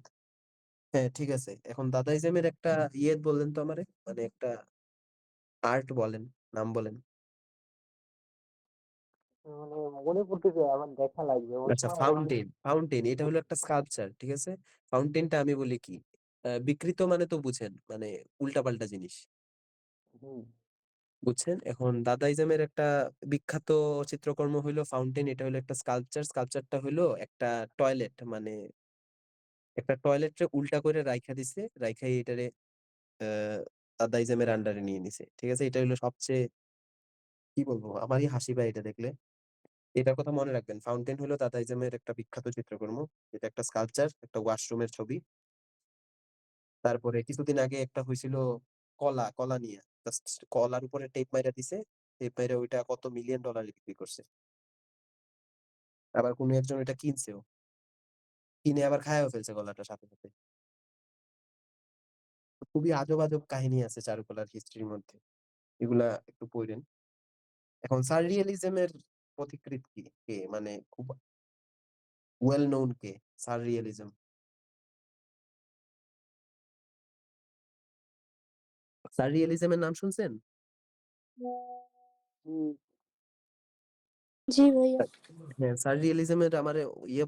হ্যাঁ, ঠিক আছে। এখন দাদাইজমের একটা বললেন তো আমারে, মানে একটা আর্ট বলেন, নাম বলেন। মানে মনে পড়তেছে, আমার দেখা লাগবে ওই আচ্ছা, সময় অনেক। ফাউন্টেন। ফাউন্টেন এটা হলো একটা স্কাল্পচার, ঠিক আছে? ফাউন্টেনটা আমি বলি কি, বিকৃত মানে তো বুঝেন, মানে উল্টাপাল্টা জিনিস, হুম, বুঝছেন? এখন দাদাইজমের একটা বিখ্যাত চিত্রকর্ম হইলো ফাউন্টেন। এটা হলো একটা স্কাল্পচার। স্কাল্পচারটা হইলো একটা টয়লেট, মানে একটা টয়লেটরে উল্টা করে রাইখা দিছে, রাইখাই এটারে আহ দাদাইজমের আন্ডারে নিয়ে নিছে, ঠিক আছে? এটা হলো সবচেয়ে, কি বলবো, আমারই হাসি পায় এটা দেখলে। এটার কথা মনে রাখবেন, ফাউন্টেন হলো দাদাইজমের একটা বিখ্যাত চিত্রকর্ম। এটা একটা স্কাল্পচার, একটা ওয়াশরুমের ছবি। তারপরে কিছুদিন আগে একটা হয়েছিল কলা, কলা নিয়ে, জাস্ট কলার উপরে টেপ মাইরা দিছে। টেপ মাইরা ওইটা কত মিলিয়ন ডলারে বিক্রি করছে। আবার কোনো একজন এটা কিনছেও, কিনে আবার খায়াও ফেলছে কলাটা সাথে সাথে। তো খুবই আজব আজব কাহিনী আছে চারুকলার হিস্ট্রির মধ্যে, এগুলা একটু পড়েন। এখন সাররিয়ালিজমের পথিকৃৎ কে, মানে খুব ওয়েল নোন কে সাররিয়ালিজম? সাররিয়ালিজমের নাম শুনছেন? হুম, জি ভাইয়া। হ্যাঁ, সাররিয়ালিজমের আমারে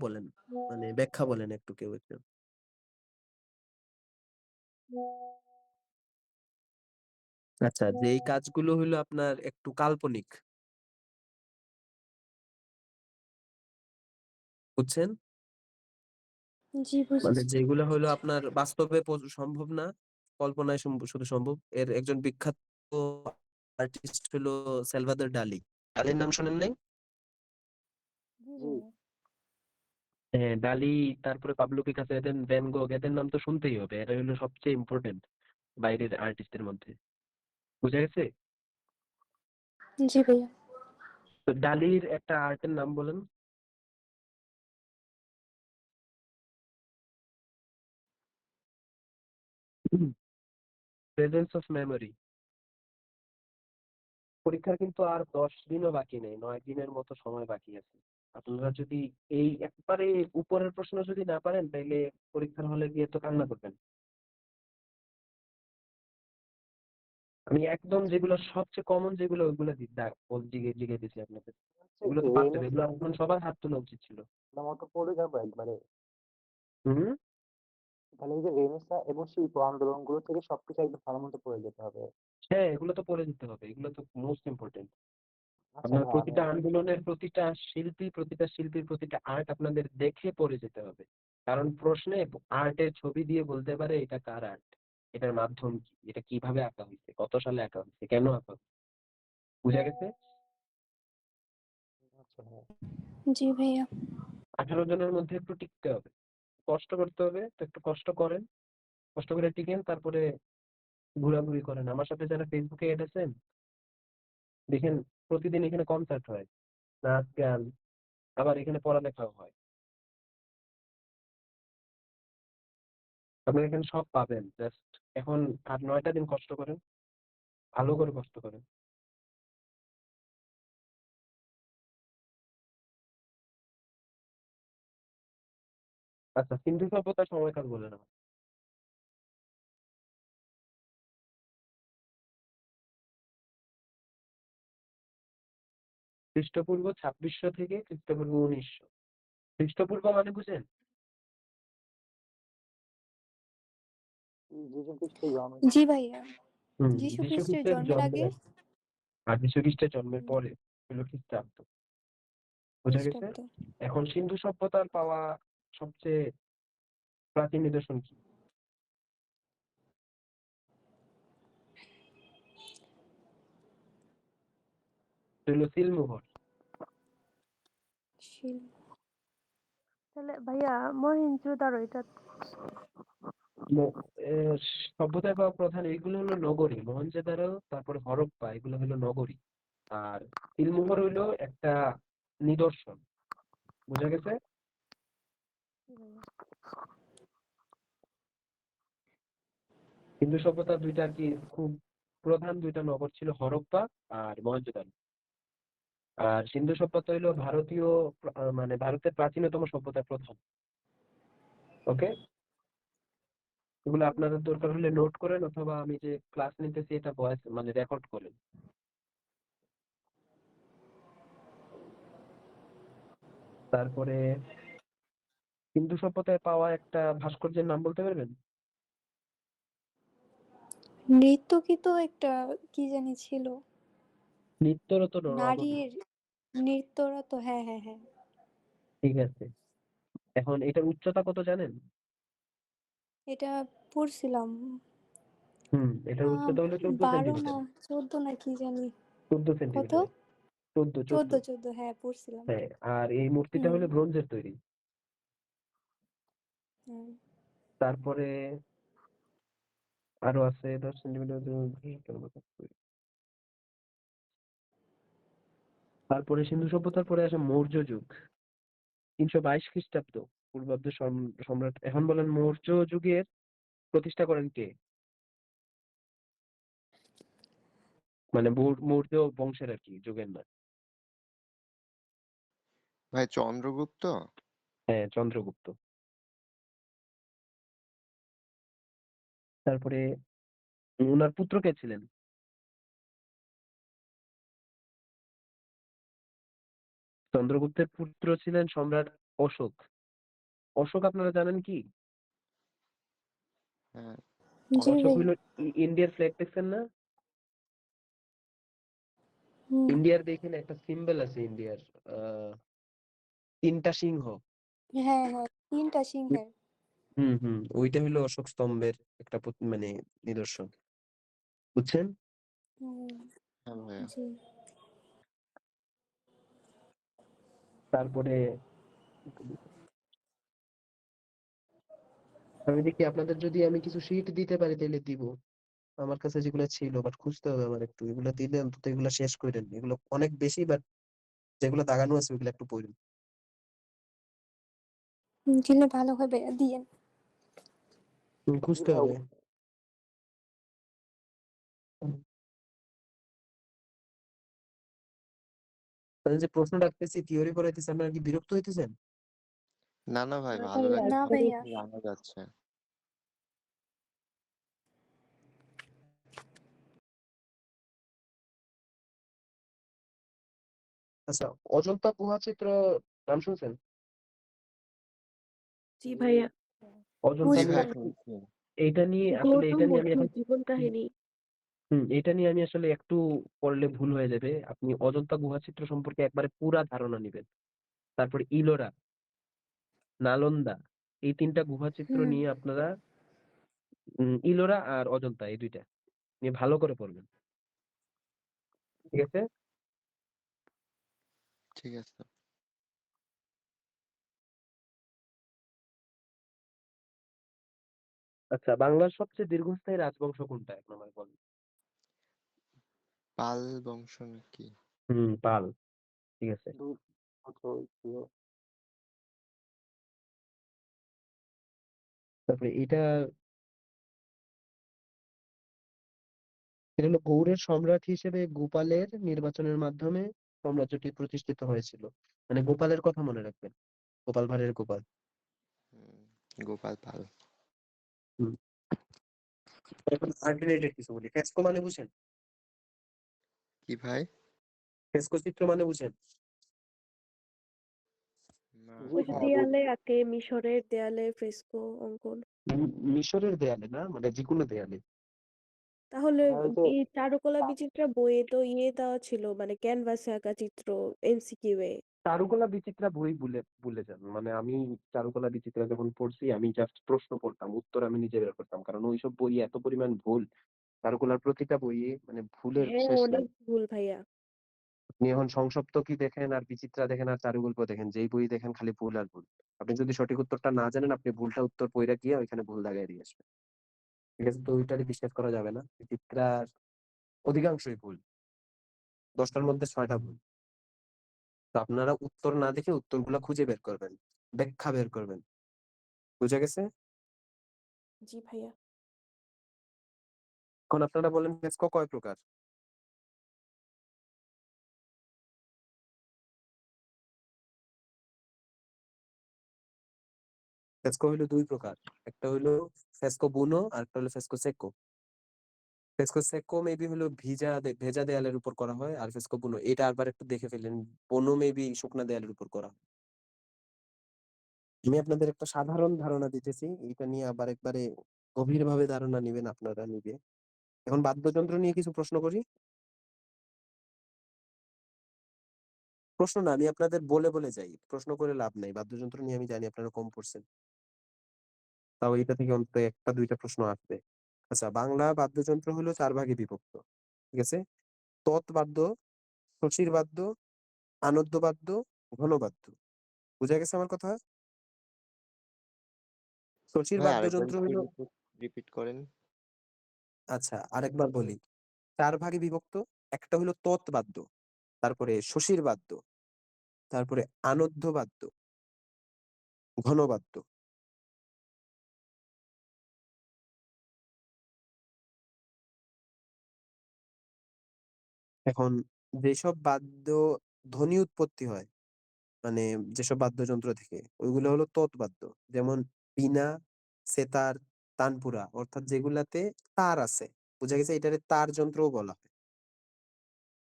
বলেন, মানে ব্যাখ্যা বলেন একটু, কেউ একটু। আচ্ছা, যে এই কাজগুলো হইলো আপনার একটু কাল্পনিক, বুঝছেন? জি মানে বুঝেছি। যেগুলো হলো আপনার বাস্তবে সম্ভব না, কল্পনায় শুধু সম্ভব। এর একজন বিখ্যাত আর্টিস্ট হলো সালভাদর ডালি। ডালির নাম শোনেন নাই? জি জি, ভাইয়া। হ্যাঁ, ডালি। তারপরে পাবলো পিকাসো, এদের ভ্যান গোগ, এদের নাম তো শুনতেই হবে। এরা হলো সবচেয়ে ইম্পর্টেন্ট বাইরের আর্টিস্টের মধ্যে, বুঝা গেছে? জি ভাইয়া। তো ডালির একটা আর্টের নাম বলেন। Presence of memory. পরীক্ষার কিন্তু আর 10 দিনও বাকি নেই, 9 দিনের মতো সময় বাকি আছে। আপনারা যদি এই একবারে উপরের প্রশ্ন যদি না পারেন তাইলে পরীক্ষার হলে গিয়ে তো কান্না করবেন। আমি একদম যেগুলো সবচেয়ে কমন, যেগুলো ওইগুলো জিগে জিগে দিচ্ছি আপনাদের। হচ্ছে এগুলো কি তো পারতে হবে, রেনেসাঁ এগুলো এখন সবার হাত তোলা উচিত ছিল। মতো পড়ে যাবো একবারে। হুম। তাহলে এই যে রেনেসাঁ এবং শিল্প আন্দোলন গুলো থেকে সবকিছু একদম ভালো মতো পড়ে যেতে হবে। হ্যাঁ, এগুলো তো পড়ে দিতে হবে, এগুলো তো মোস্ট ইম্পর্টেন্ট। আচ্ছা আপনার ভাই, আমি প্রতিটা আন্দোলনের প্রতিটা শিল্পীর প্রতিটা আর্ট আপনাদের দেখে পড়ে যেতে হবে। কারণ প্রশ্নে আর্টের ছবি দিয়ে বলতে পারে এটা কার আর্ট, এটার মাধ্যম কি, এটা কিভাবে আঁকা হয়েছে, কত সালে আঁকা হয়েছে, কেন আঁকা হয়েছে। বুঝা গেছে? আচ্ছা ভাই। জি ভাইয়া। 18 জনের মধ্যে একটু টিকতে হবে, কষ্ট করতে হবে। তো একটু কষ্ট করেন, কষ্ট করে টিকেন, তারপরে ঘোরাঘুরি করেন। আমার সাথে যারা ফেসবুকে এড আছেন, দেখেন প্রতিদিন এখানে কনসার্ট হয়, নাচ গান, আবার এখানে পড়ালেখাও হয়। আপনি এখানে সব পাবেন। জাস্ট এখন আর 9টা দিন কষ্ট করেন, ভালো করে কষ্ট করেন। আচ্ছা, সিন্ধু সভ্যতার সময়কাল বলে না। খ্রিস্টপূর্ব 2600 থেকে খ্রিস্টপূর্ব 1900। খ্রিস্টপূর্ব মানে বুঝেন? যীশু খ্রিস্টের জন্ম জি ভাইয়া। যীশু যীশু খ্রিস্টের খ্রিস্টের জন্মের জন্মের আগে আগে আর যীশু খ্রিস্টের জন্মের হুম, পরে হলো খ্রিস্টাব্দ। বোঝা গেছে? খ্রিস্টাব্দ। এখন সিন্ধু সভ্যতার পাওয়া সবচেয়ে প্রাচীন নিদর্শন কি? হলো সিলমোহর। শিল- তাহলে ভাইয়া মহেঞ্জোদারো এটা ম- এ, সভ্যতায় পাওয়া প্রধান এইগুলো হলো নগরী, মহেঞ্জোদারো, তারপরে হরপ্পা, এগুলো হলো নগরী। আর সিলমোহর হইলো একটা নিদর্শন। বোঝা গেছে? কি ভাইয়া? সিন্ধু সভ্যতার দুইটা আর কি খুব প্রধান দুইটা নগর ছিল, হরপ্পা আর মহেঞ্জোদারো। আর সিন্ধু সভ্যতা হইলো ভারতীয় মানে ভারতের প্রাচীনতম সভ্যতার প্রধান। ওকে, এগুলো আপনাদের দরকার হলে নোট করেন, অথবা আমি যে ক্লাস নিতেছি এটা ভয়েস মানে রেকর্ড করেন। তারপরে সিন্ধু সভ্যতায় পাওয়া একটা ভাস্কর্যের নাম বলতে পারবেন? নৃত্যকিত একটা কি জানি ছিল, নিত্যরত নগরী। নারীর নৃত্যরত। হ্যাঁ হ্যাঁ হ্যাঁ, ঠিক আছে, এখন এটার উচ্চতা কত জানেন? এটা পড়ছিলাম। এটার উচ্চতা হলো 14 12 না সেন্টিমিটার। 14 না কি জানি। 14 কত? সেন্টিমিটার 14 14। 14 হ্যাঁ পড়ছিলাম। হ্যাঁ, আর এই মূর্তিটা হুম হলো ব্রোঞ্জের তৈরি। হুম। তারপরে আরো আছে 10 সেন্টিমিটার। তারপরে সিন্ধু সভ্যতার পরে আসে মৌর্য যুগ, 322 খ্রিস্টাব্দ পূর্বাব্দ সম্রাট। এখন বলেন মৌর্য যুগের প্রতিষ্ঠা করেন কে? মানে মৌর্য বংশের আর কি, যুগের না। ভাই চন্দ্রগুপ্ত। হ্যাঁ, চন্দ্রগুপ্ত। তারপরে ওনার পুত্র কে ছিলেন? চন্দ্রগুপ্তের পুত্র ছিলেন সম্রাট অশোক। অশোক আপনারা জানেন কি? হ্যাঁ, জি অশোক ভাই। হইল ইন্ডিয়ার ফ্ল্যাগ দেখছেন না? হুম ইন্ডিয়ার দেখেন একটা সিম্বল আছে ইন্ডিয়ার, তিনটা সিংহ। হ্যাঁ হ্যাঁ, 3টা সিংহের। ওইটা হলো অশোক স্তম্ভের একটা মানে নিদর্শন। বুঝছেন? হুম, হ্যাঁ ভাইয়া। জি। তারপরে আমি দেখি আপনাদের যদি আমি কিছু শিট দিতে পারি তাহলে দিব। আমার কাছে যেগুলো ছিল বাট খুঁজতে হবে আমার একটু, এগুলো দিলে অন্তত এগুলো শেষ করেন। এগুলো অনেক বেশি, বাট যেগুলো দাগানো আছে ওগুলো একটু পড়েন। দিলে ভালো হবে, দিয়েন। জি খুঁজতে ভাই হবে। তাহলে যে প্রশ্ন রাখতেছি, থিওরি করাইতেছি, আপনারা কি বিরক্ত হইতেছেন? না না ভাই, না ভালো ভাইয়া না লাগছে, ভাইয়া। জানা যাচ্ছে। আচ্ছা, অজন্তা গুহা চিত্র নাম শুনছেন? জি ভাইয়া অজন্তা জি ভাই বুঝলাম। শুনছি। এইটা নিয়ে আসলে গৌতম এটা নিয়ে আমি বুদ্ধর এখন জীবন কাহিনী। এটা নিয়ে আমি আসলে একটু পড়লে ভুল হয়ে যাবে। আপনি অজন্তা গুহা চিত্র সম্পর্কে একবারে পুরা ধারণা নেবেন। তারপরে ইলোরা, নালন্দা, এই তিনটা গুহা চিত্র হুম নিয়ে আপনারা ইলোরা আর অজন্তা এই দুইটা নিয়ে ভালো করে পড়বেন। ঠিক আছে? ঠিক আছে। আচ্ছা, বাংলার সবচেয়ে দীর্ঘস্থায়ী রাজবংশ কোনটা, এক নম্বরে বলেন। পাল বংশ নাকি? পাল। ঠিক আছে। 2 বছর ছিল। তারপরে এটা হলো গৌড়ের সম্রাট হিসেবে গোপালের নির্বাচনের মাধ্যমে সাম্রাজ্যটি প্রতিষ্ঠিত হয়েছিল। মানে গোপালের কথা মনে রাখবেন, গোপাল ভাঁড়ের গোপাল। হুম, গোপাল পাল। হুম। এখন আর্ট রিলেটেড কিছু বলি। ফ্যাক্সকো মানে বুঝেন? কি ভাই? ফ্রেস্কো চিত্র মানে বুঝেন? না। জি ওই যে হ্যাঁ দেয়ালে আঁকে, মিশরের দেয়ালে ফ্রেস্কো অঙ্কন। মিশরের দেয়ালে না, মানে যেকোনো দেয়ালে। তাহলে হ্যাঁ ওই যে এই চারুকলা বিচিত্রা বইয়ে তো ইয়ে দেওয়া ছিল, মানে ক্যানভাসে আঁকা চিত্র, এমসিকিউ এ। চারুকলা বিচিত্রা বই ভুলে ভুলে যান, মানে আমি চারুকলা বিচিত্রা যখন পড়ছি আমি জাস্ট প্রশ্ন পড়তাম, উত্তর আমি নিজে বের করতাম, কারণ ওইসব বই এত পরিমাণ ভুল। চারুকলার প্রতিটা বইয়ে মানে ভুলের হ্যাঁ, শেষ নাই। অনেক ভুল ভাইয়া। আপনি এখন সংসপ্তকি দেখেন আর বিচিত্রা দেখেন আর চারুগল্প দেখেন, যেই বই দেখেন খালি ভুল আর ভুল। আপনি যদি সঠিক উত্তরটা না জানেন, আপনি ভুলটা উত্তর পইরা গিয়ে ওইখানে ভুল দাগায় দিয়ে আসবেন। ঠিক আছে, তো ওইটারই বিশ্বাস করা যাবে না। বিচিত্রার অধিকাংশই ভুল, 10টার মধ্যে 6টা ভুল। তো আপনারা উত্তর না দেখে উত্তরগুলা খুঁজে বের করবেন, ব্যাখ্যা বের করবেন। বুঝা গেছে? জি ভাইয়া। এখন আপনারা বলেন ফ্রেস্কো কয় প্রকার? ফ্রেস্কো হইলো 2 প্রকার। একটা হইলো ফ্রেস্কো বুনো আর একটা হলো ফ্রেস্কো সেকো। ফ্রেস্কো সেকো মেবি হলো ভেজা দেয়ালের উপর করা হয়, আর ফ্রেস্কো বুনো এটা আবার একটু দেখে ফেলেন। বুনো মেবি শুকনা দেয়ালের উপর করা হয়। আমি আপনাদের একটা সাধারণ ধারণা দিতেছি, এটা নিয়ে আবার একবারে গভীরভাবে ধারণা নিবেন আপনারা নিবে। এখন বাদ্যযন্ত্র নিয়ে কিছু প্রশ্ন করি। প্রশ্ন না, আমি আপনাদের বলে বলে যাই, প্রশ্ন করে লাভ নাই। বাদ্যযন্ত্র নিয়ে আমি জানি আপনারা কম পড়ছেন, তাও এটা থেকে অন্তত একটা দুইটা প্রশ্ন আসবে। আচ্ছা, বাংলা বাদ্যযন্ত্র হলো 4 ভাগে বিভক্ত। ঠিক আছে, তৎবাদ্য, শশীর বাদ্য, আনদ্য বাদ্য, ঘনবাদ্য। বুঝা গেছে আমার কথা? শশীর ভাই আরেকবার বাদ্যযন্ত্র একটু হলো, রিপিট করেন। আচ্ছা আরেকবার বলি, 4 ভাগে বিভক্ত। একটা হলো তৎবাদ্য, তারপরে শশীর বাদ্য, তারপরে আনদ্য বাদ্য, ঘনবাদ্য। এখন যেসব বাদ্য ধ্বনি উৎপত্তি হয়, মানে যেসব বাদ্যযন্ত্র থেকে, ওইগুলো হলো তৎবাদ্য। যেমন বীণা, সেতার, তানপুরা, অর্থাৎ যেগুলাতে তার আছে। বুঝা গেছে, এটারে তার যন্ত্রও বলা হয়।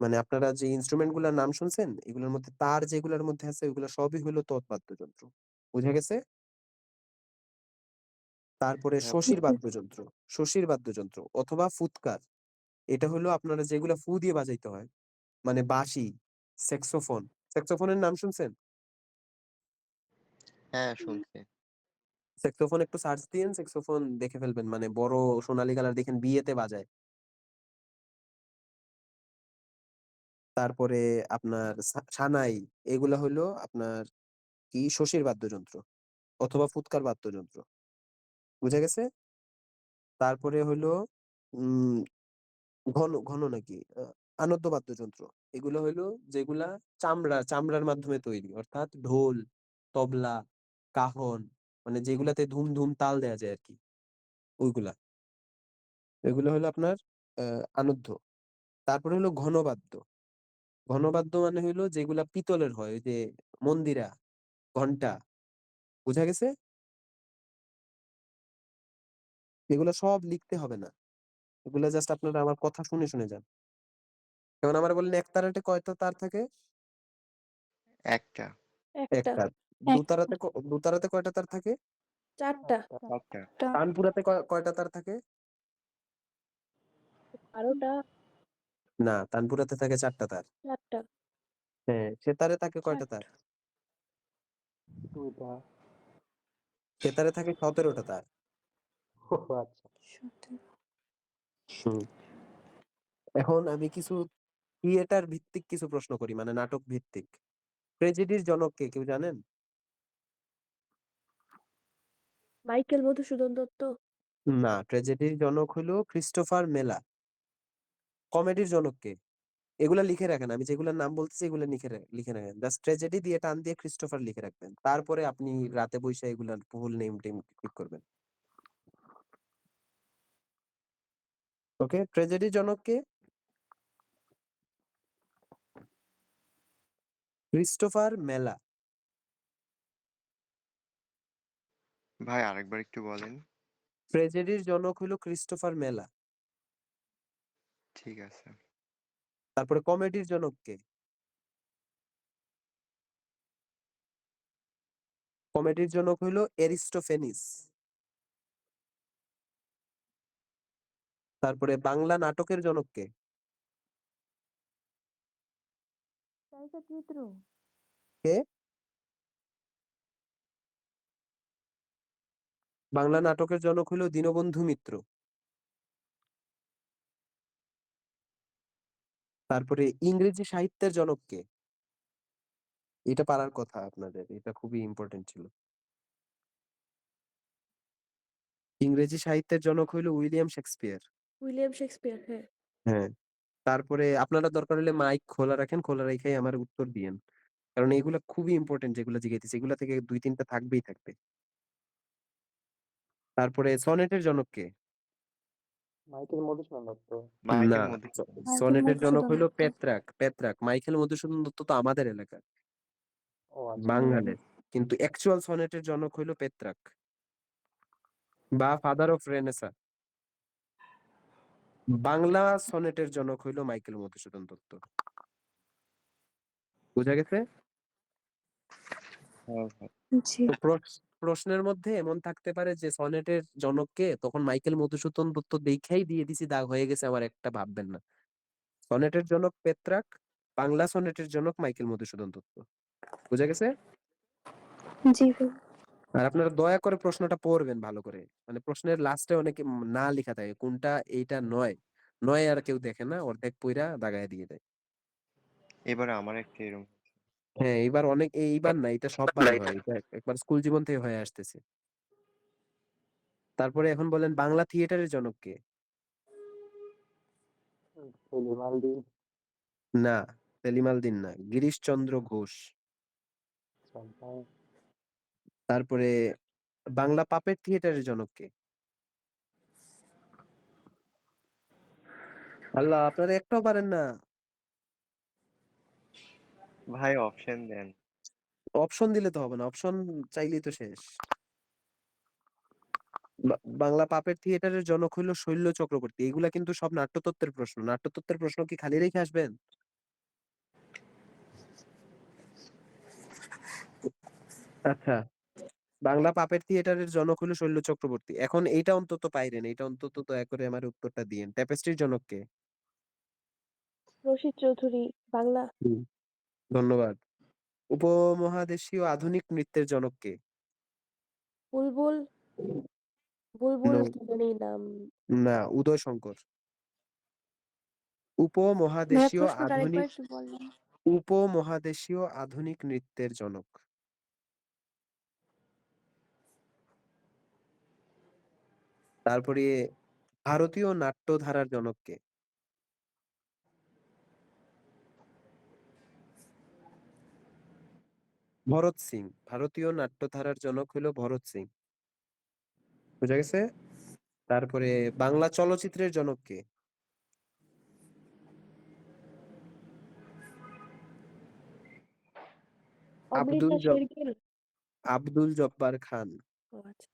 মানে আপনারা যে ইনস্ট্রুমেন্ট গুলার নাম শুনছেন, এগুলোর মধ্যে তার যেগুলোর মধ্যে আছে ওইগুলো সবই হলো তৎবাদ্য যন্ত্র। বুঝা গেছে? তারপরে হ্যাঁ শশীর বাদ্যযন্ত্র, শশীর বাদ্যযন্ত্র অথবা ফুৎকার, এটা হলো আপনারা যেগুলা ফু দিয়ে বাজাইতে হয়, মানে বাঁশি, স্যাক্সোফোন। স্যাক্সোফোনের নাম শুনছেন? হ্যাঁ শুনছি। স্যাক্সোফোন একটু সার্চ দিয়েন, স্যাক্সোফোন দেখে ফেলবেন, মানে বড় সোনালী কালার, দেখেন বিয়েতে বাজায়। তারপরে আপনার সানাই, এগুলা হলো আপনার কি শশীর বাদ্যযন্ত্র অথবা ফুৎকার বাদ্যযন্ত্র। বুঝা গেছে? তারপরে হলো উম ঘন ঘন নাকি আনদ্য বাদ্যযন্ত্র। এগুলো হইলো যেগুলা চামড়ার মাধ্যমে তৈরি, অর্থাৎ ঢোল, তবলা, কাহন, মানে যেগুলাতে ধুম ধুম তাল দেয়া যায় আর কি, ওইগুলা। এগুলো হলো আপনার আনদ্য। তারপরে হলো ঘনবাদ্য। ঘনবাদ্য মানে হইলো যেগুলা পিতলের হয়, ওই যে মন্দিরা, ঘন্টা। বুঝা গেছে? এগুলা সব লিখতে হবে না, এগুলা জাস্ট আপনারা আমার কথা শুনে শুনে যান। যেমন আমার বললেন একতারাতে কয়টা তার থাকে? একটা। একটা। একটা। দুতারাতে কয়টা তার থাকে? চারটা। একটা। তানপুরাতে কয়টা তার থাকে? 12টা। না, তানপুরাতে থাকে 4টা তার। 4টা। হ্যাঁ, সেতারে থাকে কয়টা তার? 8টা। দুইটা। সেতারে থাকে 17টা তার। ও আচ্ছা। 17। হুম। এখন আমি কিছু থিয়েটার ভিত্তিক কিছু প্রশ্ন করি, মানে নাটক ভিত্তিক। ট্র্যাজেডির জনক কে, কেউ জানেন? মাইকেল মধুসূদন দত্ত। না, ট্র্যাজেডির জনক হলো ক্রিস্টোফার মেলা। কমেডির জনক কে? এগুলা লিখে রাখেন, আমি যেগুলোর নাম বলতেছি এগুলো লিখে রাখেন, জাস্ট ট্র্যাজেডি দিয়ে টান দিয়ে ক্রিস্টোফার লিখে রাখবেন, তারপরে আপনি রাতে বসে এগুলার ফুল নেম টেম ঠিক করবেন। ওকে, ট্র্যাজেডির জনক কে? ক্রিস্টোফার মেলা। ভাই আরেকবার একটু বলেন। ট্র্যাজেডির জনক হলো ক্রিস্টোফার মেলা। ঠিক আছে। তারপরে কমেডির জনক কে? কমেডির জনক হইলো এরিস্টোফেনিস। তারপরে বাংলা নাটকের জনক কে? তাইকা চিত্র। কে? বাংলা নাটকের জনক হইলো দীনবন্ধু মিত্র। তারপরে ইংরেজি সাহিত্যের জনক কে? এটা পারার কথা আপনাদের, এটা খুবই ইম্পর্টেন্ট ছিল। ইংরেজি সাহিত্যের জনক হইলো উইলিয়াম শেক্সপিয়ার। উইলিয়াম শেক্সপিয়ার, হ্যাঁ। হ্যাঁ। তারপরে আপনারা দরকার হলে মাইক খোলা রাখেন, খোলা রেখেই আমার উত্তর দিয়েন, কারণ এগুলা খুবই ইম্পর্টেন্ট, যেগুলো জিজ্ঞেস এগুলা থেকে 2-3টা থাকবেই থাকবে। তারপরে সনেটের জনক কে? মাইকেল মধুসূদন দত্ত। না, মাইকেল মধুসূদন। মাইকেল সনেটের জনক মধুসূদন হইলো Dutta. Petrarch. Petrarch Michael Madhusudan Dutta তো আমাদের এলাকার, ও আচ্ছা। বাঙালের, কিন্তু অ্যাকচুয়াল সনেটের জনক হইলো পেত্রাক বা ফাদার অফ রেনেসা। বাংলা সনেটের জনক হইলো মাইকেল মধুসূদন দত্ত। বুঝা গেছে? হ্যাঁ ভাই। জি। তো প্রশ্নের মধ্যে এমন থাকতে পারে যে সনেটের জনককে, তখন মাইকেল মধুসূদন দত্ত দেখাই দিয়ে দিছি, দাগ হয়ে গেছে আমার, একটা ভাববেন না। সনেটের জনক পেত্রাক, বাংলা সনেটের জনক মাইকেল মধুসূদন দত্ত। বুঝা গেছে? জি ভাইয়া। আর আপনারা দয়া করে প্রশ্নটা পড়বেন ভালো করে, মানে প্রশ্নের লাস্টে অনেকে না লেখা থাকে কোনটা এইটা নয়, নয় আর কেউ দেখে না, অর্ধেক পইরা দাগায় দিয়ে দেয়। এবারে আমার একটা এরকম। হ্যাঁ, এইবার অনেক, এইবার না, এটা সববারই হয়, এটা একবার স্কুল জীবন থেকে হয়ে আসতেছে। তারপরে এখন বলেন বাংলা থিয়েটারের জনক কে? সেলিম আল দীন। না, সেলিম আল দীন না, গিরিশচন্দ্র ঘোষ। সন্তান। তারপরে বাংলা পাপেট থিয়েটারের জনক কে? আল্লাহ, আপনারা একটাও পারেন না। ভাই অপশন দেন। অপশন দিলে তো হবে না, অপশন চাইলেই তো শেষ। বাংলা পাপেট থিয়েটারের জনক হইলো শৈল্য চক্রবর্তী। এগুলা কিন্তু সব নাট্যতত্ত্বের প্রশ্ন। নাট্যতত্ত্বের প্রশ্ন কি খালি রেখে আসবেন? আচ্ছা, বাংলা পাপেট থিয়েটারের জনক হলো শৈল্য চক্রবর্তী। এখন এইটা অন্তত পাইরেন, এইটা অন্তত দয়া করে আমার উত্তরটা দিয়েন। ট্যাপেস্ট্রির জনক কে? রশিদ চৌধুরী, বাংলা। হুম, ধন্যবাদ। উপমহাদেশীয় আধুনিক নৃত্যের জনক কে? বুলবুল, বুলবুল No, কি জানি নাম। না, উদয় শঙ্কর। ভাইয়া উপমহাদেশীয় প্রশ্নটা আরেকবার আধুনিক, একটু বললেন। উপমহাদেশীয় আধুনিক নৃত্যের জনক। তারপরে ভারতীয় নাট্যধারার জনক কে? ভরত সিং। ভারতীয় নাট্যধারার জনক হলো ভরত সিং। বুঝা গেছে? তারপরে বাংলা চলচ্চিত্রের জনক কে? আব্দুল অমৃতা জব শেরগিল। আব্দুল জব্বার খান। ও আচ্ছা।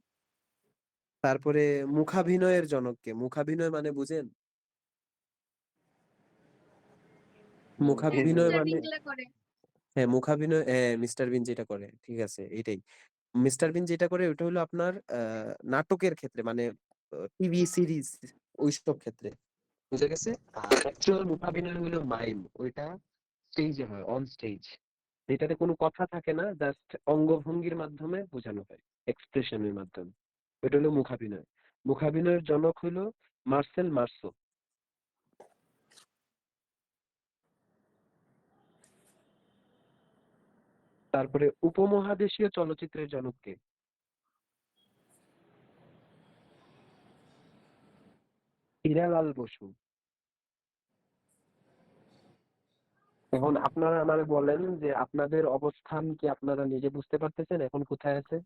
তারপরে মুখাভিনয়ের জনক কে? মুখাভিনয় মানে বুঝেন? হ্যাঁ, মুখাভিনয় মিস্টার মানে, বিন গুলা করে। হ্যাঁ মুখাভিনয়, হ্যাঁ মিস্টার বিন যেটা করে, ঠিক আছে এইটাই। মিস্টার বিন যেটা করে ওটা হলো আপনার নাটকের ক্ষেত্রে, মানে টিভি সিরিজ ওইসব ক্ষেত্রে। বুঝা গেছে? আর অ্যাকচুয়াল মুখাভিনয় হলো মাইম, ওইটা স্টেজে হয়, অন স্টেজ, যেটাতে কোনো কথা থাকে না, জাস্ট অঙ্গভঙ্গির মাধ্যমে বোঝানো হয়, এক্সপ্রেশনের মাধ্যমে। ওইটা হলো মুখাভিনয়। মুখাভিনয়ের জনক হলো মার্সেল মার্সো। তারপরে উপমহাদেশীয় চলচ্চিত্রের জনক কে? হীরালাল বসু। এখন আপনারা আমারে বলেন যে আপনাদের অবস্থান কি আপনারা নিজে বুঝতে পারতেছেন এখন কোথায় আছে?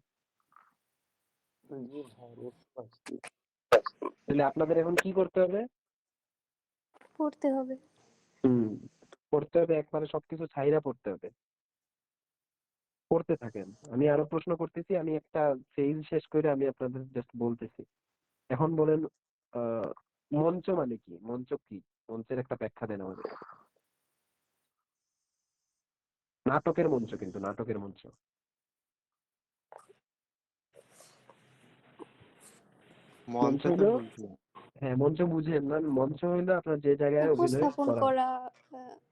জি ভাই, বুঝতে পারছি। তাহলে আপনাদের এখন কি করতে হবে? পড়তে হবে। হুম, পড়তে হবে, একবারে সবকিছু ছাইরা পড়তে হবে। পড়তে থাকেন, আমি আরো প্রশ্ন করতেছি, আমি একটা ফেজ শেষ করে আমি আপনাদের জাস্ট বলতেছি। এখন বলেন, আহ মঞ্চ মানে কি? মঞ্চ কি? মঞ্চের একটা ব্যাখ্যা দেন আমাদের। নাটকের মঞ্চ, কিন্তু নাটকের মঞ্চ। মঞ্চ তো হইলো বুঝি। হ্যাঁ মঞ্চ বুঝেন না, মঞ্চ হইলো আপনার যে জায়গায় অভিনয় উপস্থাপন করা হয়। করা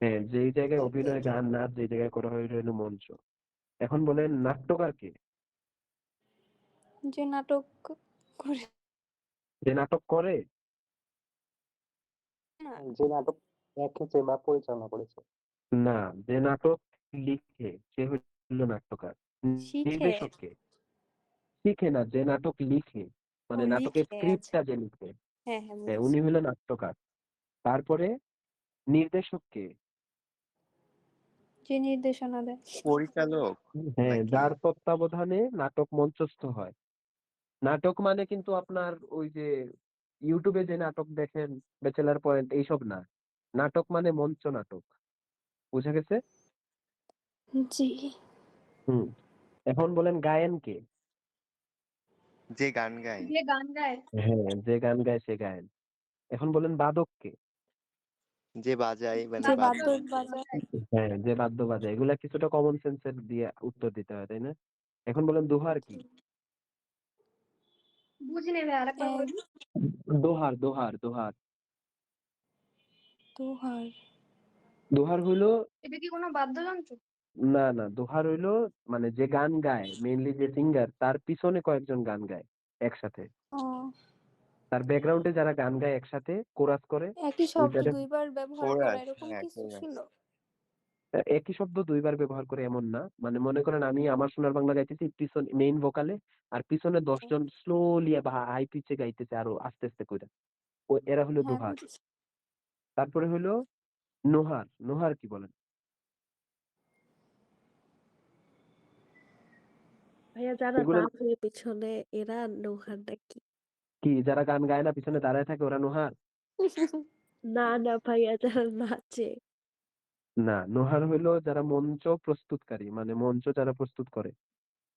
হ্যাঁ যেই জায়গায় তাকে অভিনয় গান নাচ যে জায়গায় করা হয় এটা হলো মঞ্চ। এখন বলেন নাট্যকার কে? যে নাটক করে যে নাটক করে না, যে নাটক লিখেছে বা পরিচালনা করেছে। না, যে নাটক লিখে সে হলো নাট্যকার। শিখে নির্দেশক কে? শিখে না, যে নাটক লিখে ও মানে নাটকের লিখে, আচ্ছা স্ক্রিপ্টটা যে লিখে, হ্যাঁ হ্যাঁ হ্যাঁ বুঝেছি। উনি হলো নাট্যকার। তারপরে নির্দেশক কে? যে নির্দেশনা দেয়। পরিচালক হ্যাঁ নাকি? যার তত্ত্বাবধানে নাটক মঞ্চস্থ হয়। নাটক মানে কিন্তু আপনার ওই যে ইউটিউবে যে নাটক দেখেন ব্যাচেলার পয়েন্ট এইসব না, নাটক মানে মঞ্চ নাটক। বুঝা গেছে? জি। হুম। এখন বলেন গায়েন কে? যে গান গায়। যে গান গায়। হ্যাঁ যে গান গায় সে গায়েন। এখন বলেন বাদক কে? যে বাজায় মানে যে বাদ্য বাদ্য বাদ্যযন্ত্র। বাজায়। হ্যাঁ যে বাদ্য বাজায়। এগুলা কিছুটা কমন সেন্সের দিয়ে উত্তর দিতে হয় তাই না? এখন বলেন দোহার কি? বুঝিনি ভাই, আরেকবার বলুন। দোহার দোহার দোহার। দোহার দোহার হইলো এটা কি কোনো বাদ্যযন্ত্র? না না দোহার হইলো মানে যে গান গায় মেইনলি যে সিঙ্গার তার পিছনে কয়েকজন গান গায় একসাথে। ও তার ব্যাকগ্রাউন্ডে যারা গান গায় একসাথে কোরাস করে একই শব্দ ওইটারে দুইবার ব্যবহার করা কোরাস, এরকম হ্যাঁ কিছু কোরাস। ছিল? একই শব্দ দুইবার ব্যবহার করে এমন না, মানে মনে করেন আমি আমার সোনার বাংলা গাইতেছি পিছন মেইন ভোকালে আর পিছনে 10 জন স্লোলি বা হাই পিচে গাইতেছে আরো আস্তে আস্তে করে। ও এরা হলো হ্যাঁ দোহার। বুঝেছি। তারপরে হলো নোহার। নোহার কি বলেন? ভাইয়া যারা এগুলো নাচে পিছনে এরা নৌহার নাকি? কি যারা গান গায় না পিছনে দাঁড়ায় থাকে ওরা নোহার? না না ভাইয়া যারা নাচে। না, নোহার হইলো যারা মঞ্চ প্রস্তুতকারী মানে মঞ্চ যারা প্রস্তুত করে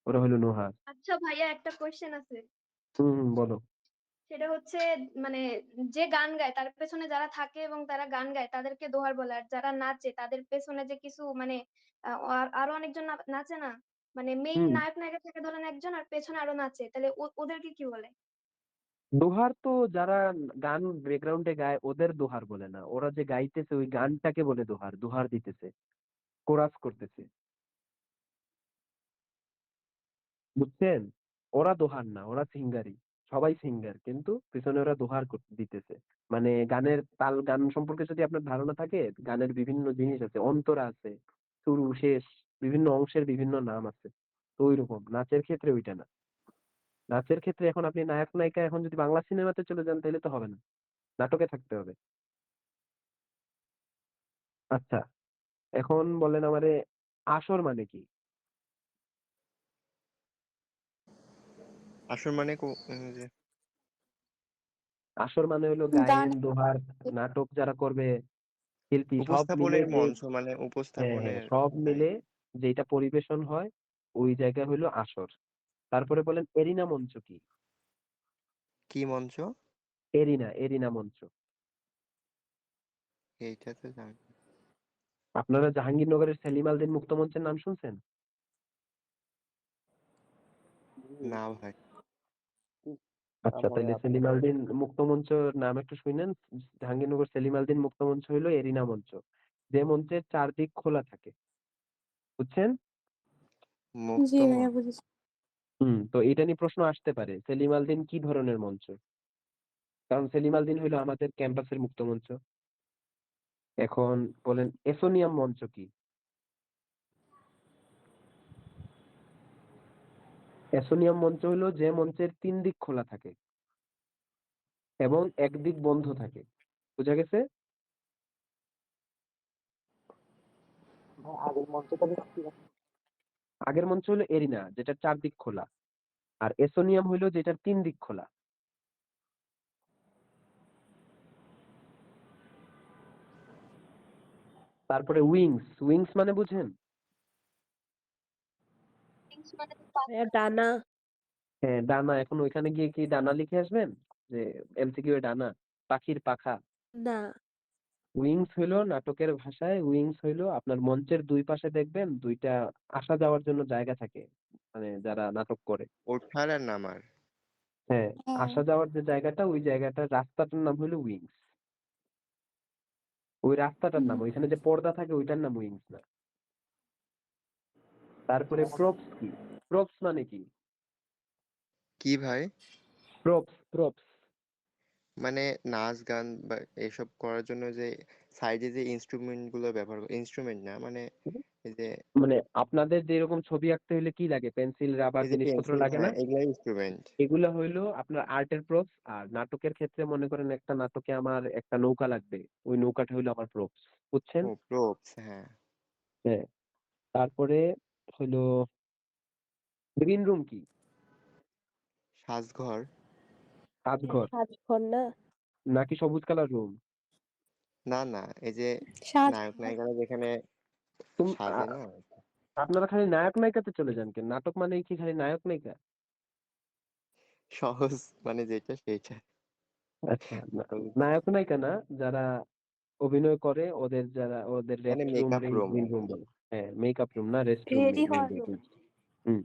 ওরা হলো নোহার। আচ্ছা ভাইয়া, একটা কোয়েশ্চেন আছে। বলো। সেটা হচ্ছে মানে যে গান গায় তার পেছনে যারা থাকে এবং তারা গান গায় তাদেরকে দোহার বলে, আর যারা নাচে তাদের পেছনে যে কিছু মানে আরো অনেকজন নাচে না, মানে মেইন হুম নায়ক নায়িকা থাকে ধরেন একজন, আর পেছনে আরো নাচে, তাহলে ওদেরকে কি বলে? দোহার তো যারা গান ব্যাকগ্রাউন্ডে গায় ওদের দোহার বলে না, ওরা যে গাইতেছে ওই গানটাকে বলে দোহার, দোহার দিতেছে, কোরাস করতেছে। বুঝছেন? ওরা দোহার না, ওরা সিঙ্গারই। সবাই সিঙ্গার কিন্তু পিছনে ওরা দোহার দিতেছে। মানে গানের তাল, গান সম্পর্কে যদি আপনার ধারণা থাকে, গানের বিভিন্ন জিনিস আছে, অন্তরা আছে, শুরু শেষ, বিভিন্ন অংশের বিভিন্ন নাম আছে। তো ওইরকম নাচের ক্ষেত্রে ওইটা না। নাচের ক্ষেত্রে এখন আপনি নায়ক নায়িকা এখন যদি বাংলা সিনেমাতে চলে যান তাহলে তো হবে না, নাটকে থাকতে হবে। আচ্ছা এখন বলেন আমারে আসর মানে কি? আসল মানে যে আসর মানে হলো গান গায়েন দোহার নাটক যারা করবে শিল্পী সব মিলে উপস্থাপনের যে, মঞ্চ মানে হ্যাঁ হ্যাঁ উপস্থাপনের সব মিলে জায়গা। যেটা পরিবেশন হয় ওই জায়গা হলো আসর। তারপরে বলেন এরিনা মঞ্চ কি? কি মঞ্চ? এরিনা, এরিনা মঞ্চ। এইটা তো জানি না। আপনারা জাহাঙ্গীরনগরের সেলিম আলদিন মুক্ত মঞ্চের নাম শুনছেন? হুম, না ভাই। আচ্ছা মনে তাহলে আছে। সেলিম আলদিন মুক্ত মঞ্চ নাম একটু শুনেন। জাহাঙ্গীরনগর সেলিম আলদিন মুক্ত মঞ্চ হইলো এরিনা মঞ্চ, যে মঞ্চের চারদিক খোলা থাকে। বুঝছেন? জি মুক্ত ভাইয়া মঞ্চ। বুঝেছি। তো এটা নিয়ে প্রশ্ন আসতে পারে সেলিম আলদিন কি ধরনের মঞ্চ, কারণ সেলিম আলদিন হইলো আমাদের ক্যাম্পাসের মুক্ত মঞ্চ। এখন বলেন এসোনিয়াম মঞ্চ কি? এসোনিয়াম মঞ্চ হলো যে মঞ্চের 3 দিক খোলা থাকে এবং একদিক বন্ধ থাকে। বুঝা গেছে? ভাই আগের মঞ্চটা কি? আগের মঞ্চ হলো এরিনা যেটার 4 দিক খোলা, আর এসোনিয়াম হইলো যেটার 3 দিক খোলা। তারপরে উইংস, উইংস মানে বুঝেন? মানে ভাইয়া ডানা। হ্যাঁ ডানা। এখন ওইখানে গিয়ে কি ডানা লিখে আসবেন যে এমসিকিউ ডানা, পাখির পাখা? না উইংস হইলো নাটকের ভাষায়, উইংস হইলো আপনার মঞ্চের দুই পাশে দেখবেন দুইটা আসা যাওয়ার জন্য জায়গা থাকে, মানে যারা নাটক করে। ওঠার আর নামার। হ্যাঁ, হ্যাঁ আসা যাওয়ার যে জায়গাটা ওই জায়গাটার রাস্তাটার নাম হলো উইংস। ওই রাস্তাটার নাম, ওইখানে যে পর্দা থাকে ওইটার নাম উইংস না। তারপরে প্রপস কি? প্রপস মানে কি? কি ভাই? প্রপস, প্রপস মানে নাচ গান বা এসব করার জন্য যে সাইডে যে ইনস্ট্রুমেন্ট গুলো ব্যবহার করে, ইনস্ট্রুমেন্ট না মানে এই যে মানে আপনাদের যেরকম ছবি আঁকতে হলে কি লাগে, পেন্সিল, রাবার এই যে জিনিসপত্র পেন্সিল, লাগে না? হ্যাঁ এগুলা ইনস্ট্রুমেন্ট। এগুলা হইলো আপনার আর্টের প্রপস। আর নাটকের ক্ষেত্রে মনে করেন একটা নাটকে আমার একটা নৌকা লাগবে, ওই নৌকাটা হইলো আমার প্রপস। বুঝছেন? ও প্রপস, হ্যাঁ। হ্যাঁ। তারপরে হইলো গ্রিন রুম কি? সাজঘর। কাজঘর সাজঘর না? নাকি সবুজ কালার রুম? না না, এই যে সাজ নায়ক নায়িকারা যেখানে তুমি সাজে না, আপনারা খালি নায়ক নায়িকাতে চলে যান কেন? নাটক মানে কি খালি নায়ক নায়িকা? সহজ মানে যেটা সেইটা। আচ্ছা, নায়ক নায়িকা না, যারা অভিনয় করে ওদের, যারা ওদের মানে rest room makeup room green আর রুম কি। বলে। হ্যাঁ, মেকআপ রুম না, রেস্ট রুম রেডি হওয়ার রুম। হুম।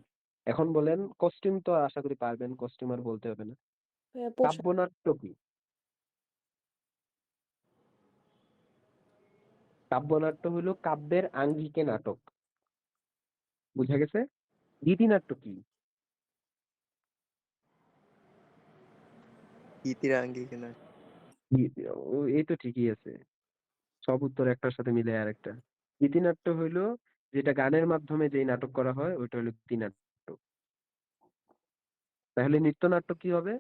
এখন বলেন কস্টিউম তো আশা করি পারবেন, কস্টিউম আর বলতে হবে না। পোশাক। কাব্যনাট্য কি? কাব্যনাট্য হলো কাব্যের আঙ্গিকে নাটক। বুঝা গেছে? গীতিনাট্য কি? ইতিরাঙ্গি কিনা। এই তো ঠিকই আছে, সব উত্তর একটার সাথে মিলে আর একটা। গীতিনাট্য হইলো যেটা গানের মাধ্যমে যেই নাটক করা হয় ওইটা হলো গীতিনাট্য। তাহলে নৃত্যনাট্য কি হবে?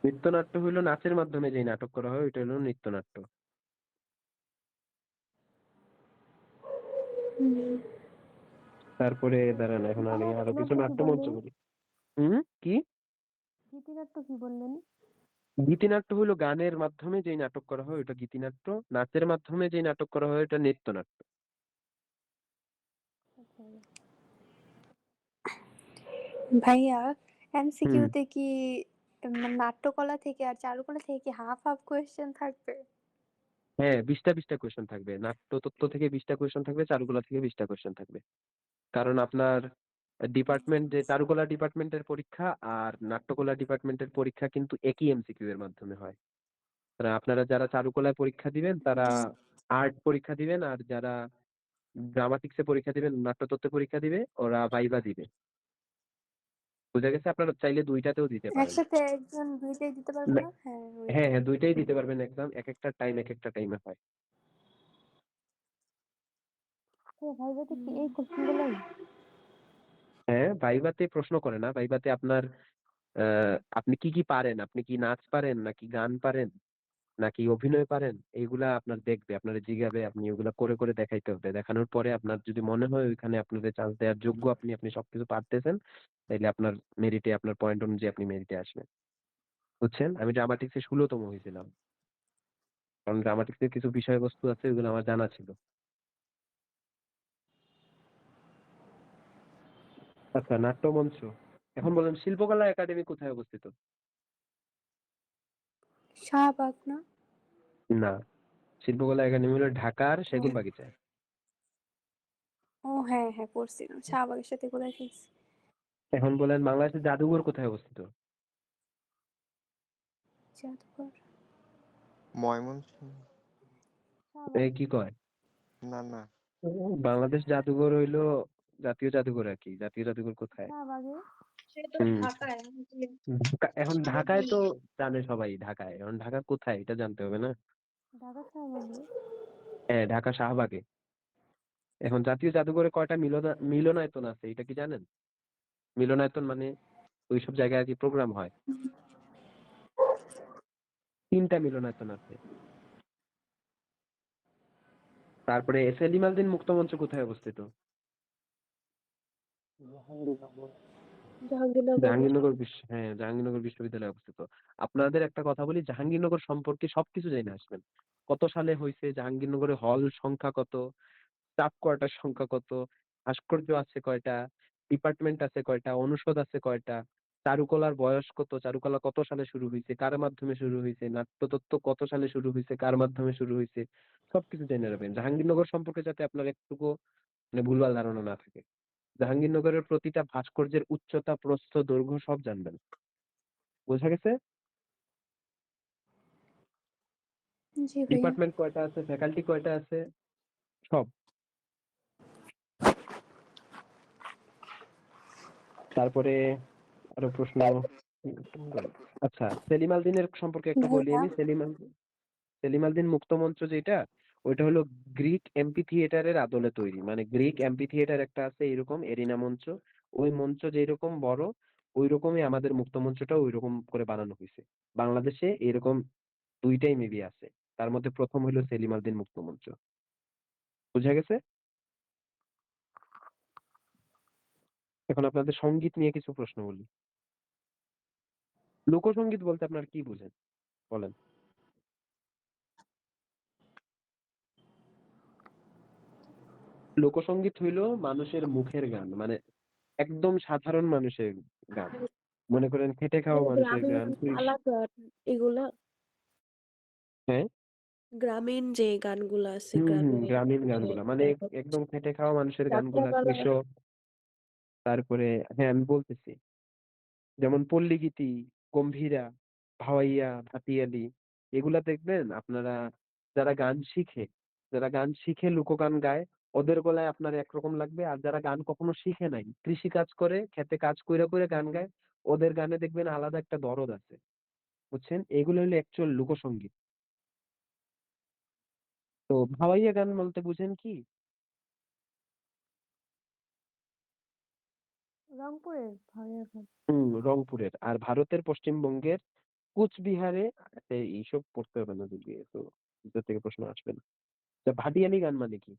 নৃত্যনাট্য হইলো নাচের মাধ্যমে যেই নাটক করা হয় ওইটা হলো নৃত্যনাট্য। তারপরে দাঁড়ান, এখন আমি আরো কিছু নাট্যমঞ্চ বলি। কি? গীতিনাট্য কি বললেন? গীতিনাট্য হলো গানের মাধ্যমে যেই নাটক করা হয় ওটা গীতিনাট্য, নাচের মাধ্যমে যেই নাটক করা হয় ওটা নৃত্যনাট্য। ভাইয়া হুম। এমসিকিউতে কি নাট্যকলা থেকে আর চারুকলা থেকে কি হাফ হাফ কোয়েশ্চেন থাকবে? হ্যাঁ, 20টা কোয়েশ্চেন থাকবে। নাট্যতত্ত্ব থেকে 20টা কোয়েশ্চেন থাকবে, চারুকলা থেকে 20টা কোয়েশ্চেন থাকবে। কারণ আপনার ডিপার্টমেন্ট, যে চারুকলা ডিপার্টমেন্টের পরীক্ষা আর নাট্যকলা ডিপার্টমেন্টের পরীক্ষা কিন্তু একই এমসিকিউ এর মাধ্যমে হয়। আপনারা যারা চারুকলায় পরীক্ষা দিবেন তারা আর্ট পরীক্ষা দিবেন, আর যারা ড্রামাটিক্সে পরীক্ষা দিবেন, নাট্যতত্ত্বে পরীক্ষা দিবে, ওরা ভাইভা দিবে। বুঝা গেছে? আপনারা চাইলে দুইটাতেও দিতে পারেন। একসাথে একজন দুইটাই দিতে পারবে না, না? হ্যাঁ হ্যাঁ হ্যাঁ, দুইটাই দিতে পারবেন এক্সাম। এক একটা টাইমে হয়। ভাইভাতে কি এই কোশ্চেনগুলোই? হ্যাঁ, ভাইভাতে প্রশ্ন করে না। ভাইভাতে আপনার আপনি কি কি পারেন, আপনি কি নাচ পারেন নাকি গান পারেন নাকি অভিনয় পারেন, এইগুলা আপনার দেখবে, আপনার জিগাবে, আপনি ওগুলা করে করে দেখাইতে হবে। দেখানোর পরে আপনার যদি মনে হয় ওইখানে আপনাদের চান্স দেওয়ার যোগ্য, আপনি আপনি সবকিছু পারতেছেন, তাইলে আপনার মেরিটে, আপনার পয়েন্ট অনুযায়ী আপনি মেরিটে আসবেন। বুঝছেন? আমি ড্রামাটিক্সে 16তম হয়েছিলাম, কারণ ড্রামাটিক্সের কিছু বিষয়বস্তু আছে ওগুলো আমার জানা ছিল। আচ্ছা, নাট্যমঞ্চ। এখন বলেন শিল্পকলা একাডেমি কোথায় অবস্থিত? শাহবাগ না? না, শিল্পকলা একাডেমি হলো ঢাকার সেগুনবাগিচায়। ও হ্যাঁ হ্যাঁ পড়ছিলাম, শাহবাগের সাথে কোথায় খেয়েছি। এখন বলেন বাংলাদেশের জাদুঘর কোথায় অবস্থিত? জাদুঘর ময়মনসিংহ। এই কি কয়? না না, বাংলাদেশ জাদুঘর হইলো জাতীয় জাদুঘর আর কি। জাতীয় জাদুঘর কোথায়? শাহবাগে। সে তো হুম। ঢাকায়। এখন ঢাকায় তো জানে সবাই, ঢাকায়। এখন ঢাকা কোথায় এটা জানতে হবে না? ঢাকা শাহবাগে। হ্যাঁ, ঢাকা শাহবাগে। এখন জাতীয় জাদুঘরে কয়টা মিলনায়তন আছে এটা কি জানেন? মিলনায়তন মানে ওইসব জায়গায় আর কি প্রোগ্রাম হয়। 3টা মিলনায়তন আছে। তারপরে সেলিম আল দীন মুক্তমঞ্চ কোথায় অবস্থিত? জাহাঙ্গীরনগর। জাহাঙ্গীরনগর। জাহাঙ্গীরনগর বিশ্ববিদ্যালয়ে অবস্থিত। আপনাদের একটা কথা বলি, জাহাঙ্গীরনগর সম্পর্কে সবকিছু জেনে আসবেন। কত সালে হয়েছে, জাহাঙ্গীরনগরে হল সংখ্যা কত, স্টাফ কোয়ার্টার সংখ্যা কত, ভাস্কর্য আছে কয়টা, ডিপার্টমেন্ট আছে কয়টা, অনুষদ আছে কয়টা, চারুকলার বয়স কত, চারুকলা কত সালে শুরু হয়েছে, কার মাধ্যমে শুরু হয়েছে, নাট্যতত্ত্ব কত সালে শুরু হয়েছে, কার মাধ্যমে শুরু হয়েছে, সবকিছু জেনে নেবেন জাহাঙ্গীরনগর সম্পর্কে, যাতে আপনার একটুকু মানে ভুলভাল ধারণা না থাকে। জাহাঙ্গীরনগরের প্রতিটা ভাস্কর্যের উচ্চতা, প্রস্থ, দৈর্ঘ্য সব জানবেন। বোঝা গেছে? জি ভাইয়া। ডিপার্টমেন্ট কয়টা আছে, ফ্যাকাল্টি কয়টা আছে, সব। তারপরে আরো প্রশ্ন। আচ্ছা, সেলিম আল দিনের সম্পর্কে একটু বলি ভাইয়া আমি। সেলিম আল দিন মুক্তমঞ্চ যেটা, ওইটা হলো গ্রিক এম্পি থিয়েটারের আদলে তৈরি। মানে গ্রিক এম্পি থিয়েটার একটা আছে এরকম এরিনা মঞ্চ, ওই মঞ্চ যেরকম বড় ওই রকমই আমাদের মুক্তমঞ্চটাও ওই রকম করে বানানো হয়েছে। বাংলাদেশে এরকম দুইটাই মেবি আছে, তার মধ্যে প্রথম হলো সেলিম আল দিন মুক্তমঞ্চ। বুঝা গেছে? এখন আপনাদের সঙ্গীত নিয়ে কিছু প্রশ্ন বলি। লোকসঙ্গীত বলতে আপনার কি বুঝেন বলেন? লোকসঙ্গীত হইল মানুষের মুখের গান, মানে একদম সাধারণ মানুষের গান। মনে করেন খেটে খাওয়া মানুষের গ্রামীণ গান। পালা গান এগুলা, হ্যাঁ, গ্রামীণ যে গানগুলা আছে গ্রামীণ গ্রামে, গানগুলা, মানে একদম খেটে খাওয়া মানুষের গানগুলা, যাত্রাপালা। কৃষক। তারপরে হ্যাঁ আমি বলতেছি, যেমন পল্লীগীতি, গম্ভীরা, ভাওয়াইয়া, ভাটিয়ালি, এগুলা দেখবেন আপনারা। যারা গান শিখে, যারা গান শিখে লোকগান গায়, ওদের গলায় আপনার একরকম লাগবে। আর যারা গান কখনো শিখে নাই, কৃষি কাজ করে, খেতে কাজ করে করে গান গায়, ওদের গানে দেখবেন আলাদা একটা দরদ আছে। বুঝছেন? এগুলো হলো অ্যাকচুয়াল লোকসঙ্গীত। তো ভাওয়াইয়া গান বলতে বুঝেন কি? রংপুরের ভাইয়া গান। রংপুরের। আর ভারতের পশ্চিমবঙ্গের কুচবিহারে এইসব পড়তে হবে না যদি, তো ভিতর থেকে প্রশ্ন আসবে না। তা ভাটিয়ালি গান মানে কি?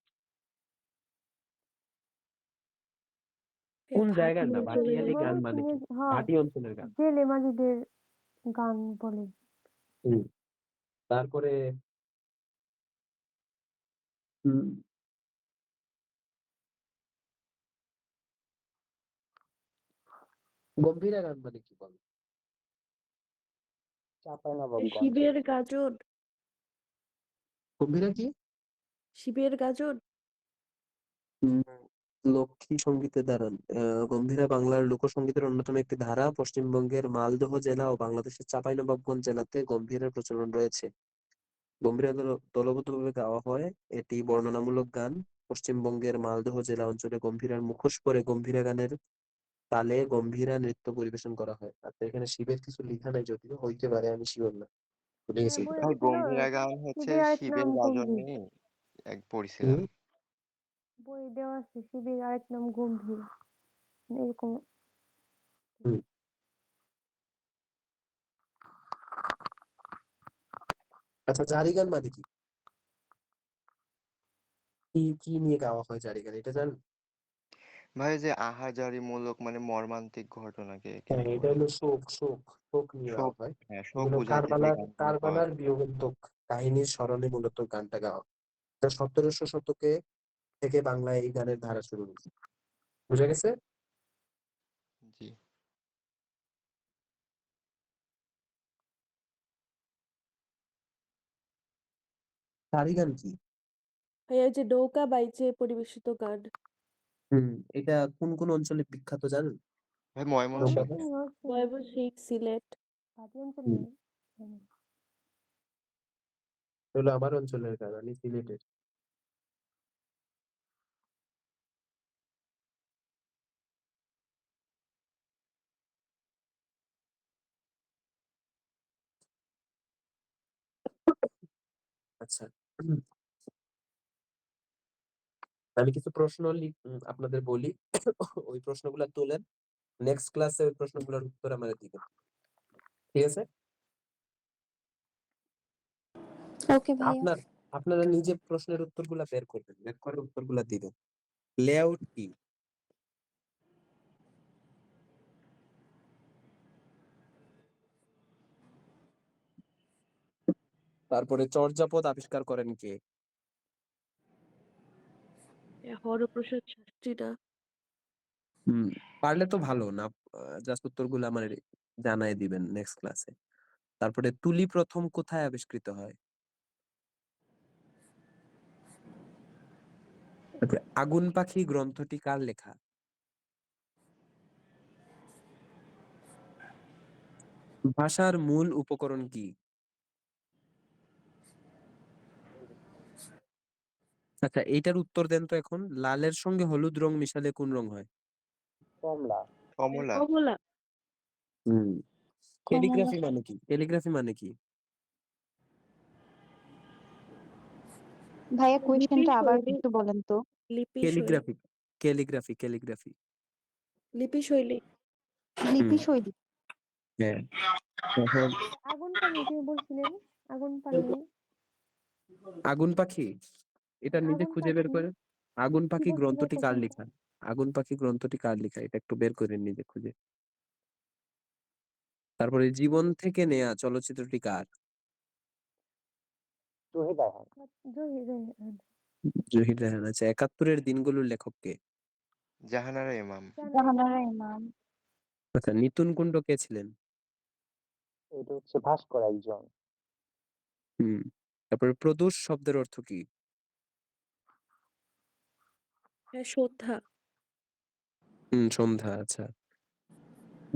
কোন ভাটি জায়গার না অঞ্চলের ভাটিয়ালি গান মানে কি? হ্যাঁ, ভাটি অঞ্চলের গান। জেলে মাঝিদের গান বলে। হুম। তারপরে হুম, গম্ভীরা গান মানে কি বল? চাঁপাইনবাবগঞ্জ। শিবের গাজন, গম্ভীরা কি? শিবের গাজন। উম, লক্ষ্মী সঙ্গীতের দাঁড়ান। গম্ভীরা বাংলার লোকসঙ্গীতের অন্যতম একটি ধারা। পশ্চিমবঙ্গের মালদহ জেলা ও বাংলাদেশের চাঁপাইনবাবগঞ্জ জেলাতে গম্ভীরার প্রচলন রয়েছে। গম্ভীরা দলবদ্ধভাবে গাওয়া হয়। এটি বর্ণনামূলক গান। পশ্চিমবঙ্গের মালদহ জেলা অঞ্চলে গম্ভীরার মুখোশ পরে গম্ভীরা গানের তালে গম্ভীরা নৃত্য পরিবেশন করা হয়। আচ্ছা, এখানে শিবের কিছু লেখা নাই, যদিও হইতে পারে, আমি শিওর না, ভুলে গেছি বই এগুলো। ভাই ছিল গম্ভীরা গান হচ্ছে শিবের আরেক নাম শিবের গাজন গম্ভীর। নিয়ে এক পড়ছিলাম। হুম, বই দেওয়া আছে শিবের আরেক নাম গম্ভীর, এরকম। হুম। আচ্ছা, জারি গান মানে কি? কি কি নিয়ে গাওয়া হয় জারি গান, এটা জানেন? ভাই যে আহাজারি মূলক মানে মর্মান্তিক ঘটনাকে হ্যাঁ, কেন্দ্র এটা করে হলো শোক, শোক, শোক নিয়ে শোক, গাওয়া হয়। হ্যাঁ শোক এগুলো বুঝাইতে যে কারবালার গানগুলো গাওয়া কারবালার হয়। বিয়োগান্তক কাহিনীর স্মরণে মূলত গানটা গাওয়া হয়। এটা 1700 শতকে থেকে বাংলায় এই গানের ধারা শুরু হয়েছে। বুঝা গেছে? জি। জারি গান কি? ভাইয়া ওই যে নৌকা বাইচে পরিবেশিত গান। হুম। এটা কোন কোন অঞ্চলে বিখ্যাত জানেন? ভাই ময়মনসিংহ। নৌকাটা? ময়মনসিংহ, সিলেট। ভাটি অঞ্চলে হুম। হলো আমার অঞ্চলের গান, আমি সিলেটের। আচ্ছা, আমি কিছু প্রশ্ন আপনাদের বলি। ওই প্রশ্নগুলো তোলেন, নেক্সট ক্লাসে ওই প্রশ্নগুলোর উত্তর আমাদের দিবেন। ঠিক আছে? ওকে ভাইয়া। আপনারা নিজে প্রশ্নের উত্তরগুলা বের করবেন, বের করে উত্তরগুলা দিবেন। লেআউট কি? তারপরে চর্যাপদ আবিষ্কার করেন কে? হরপ্রসাদ শাস্ত্রী না? হুম, পারলে তো ভালো না, জাস্ট উত্তরগুলো আমার জানাই দিবেন নেক্সট ক্লাসে। তারপরে তুলি প্রথম কোথায় আবিষ্কৃত হয়? তারপরে আগুন পাখি গ্রন্থটি কার লেখা? ভাষার মূল উপকরণ কি? আচ্ছা, এইটার উত্তর দেন তো এখন। লালের সঙ্গে হলুদ রং মিশালে কোন রং হয়? কমলা। কমলা। কমলা। হুম। কমলা। ক্যালিগ্রাফি মানে কি? ক্যালিগ্রাফি মানে কি? ভাইয়া লিপি কোয়েশ্চেনটা আবার শৈলী। একটু বলেন তো। লিপি শৈলী। Calligraphy, calligraphy, calligraphy. লিপি শৈলী। লিপি হুম। শৈলী। হ্যাঁ। এখন আগুন পাখি যে বলছিলেন, আগুন পাখি। আগুন পাখি, এটা নিজে আগুন খুঁজে বের পাখি করে। আগুন কি পাখি বলছিল গ্রন্থটি কার কোয়েশ্চেনটা? লেখা? আগুন পাখি গ্রন্থটি কার লেখা? এটা একটু বের করেন নিজে খুঁজে। তারপরে জীবন থেকে নেয়া চলচ্চিত্রটি কার? জহির রায়হান। জহির রায়হান। জহির রায়হান। আচ্ছা, ৭১-এর দিনগুলোর লেখক কে? জাহানারা ইমাম। জাহানারা ইমাম। আচ্ছা, নিতুন কুণ্ড কে ছিলেন? এটা হচ্ছে ভাস্কর একজন। হুম। তারপরে প্রদোষ শব্দের অর্থ কি? হ্যাঁ, শ্রদ্ধা। সন্ধ্যা। আচ্ছা,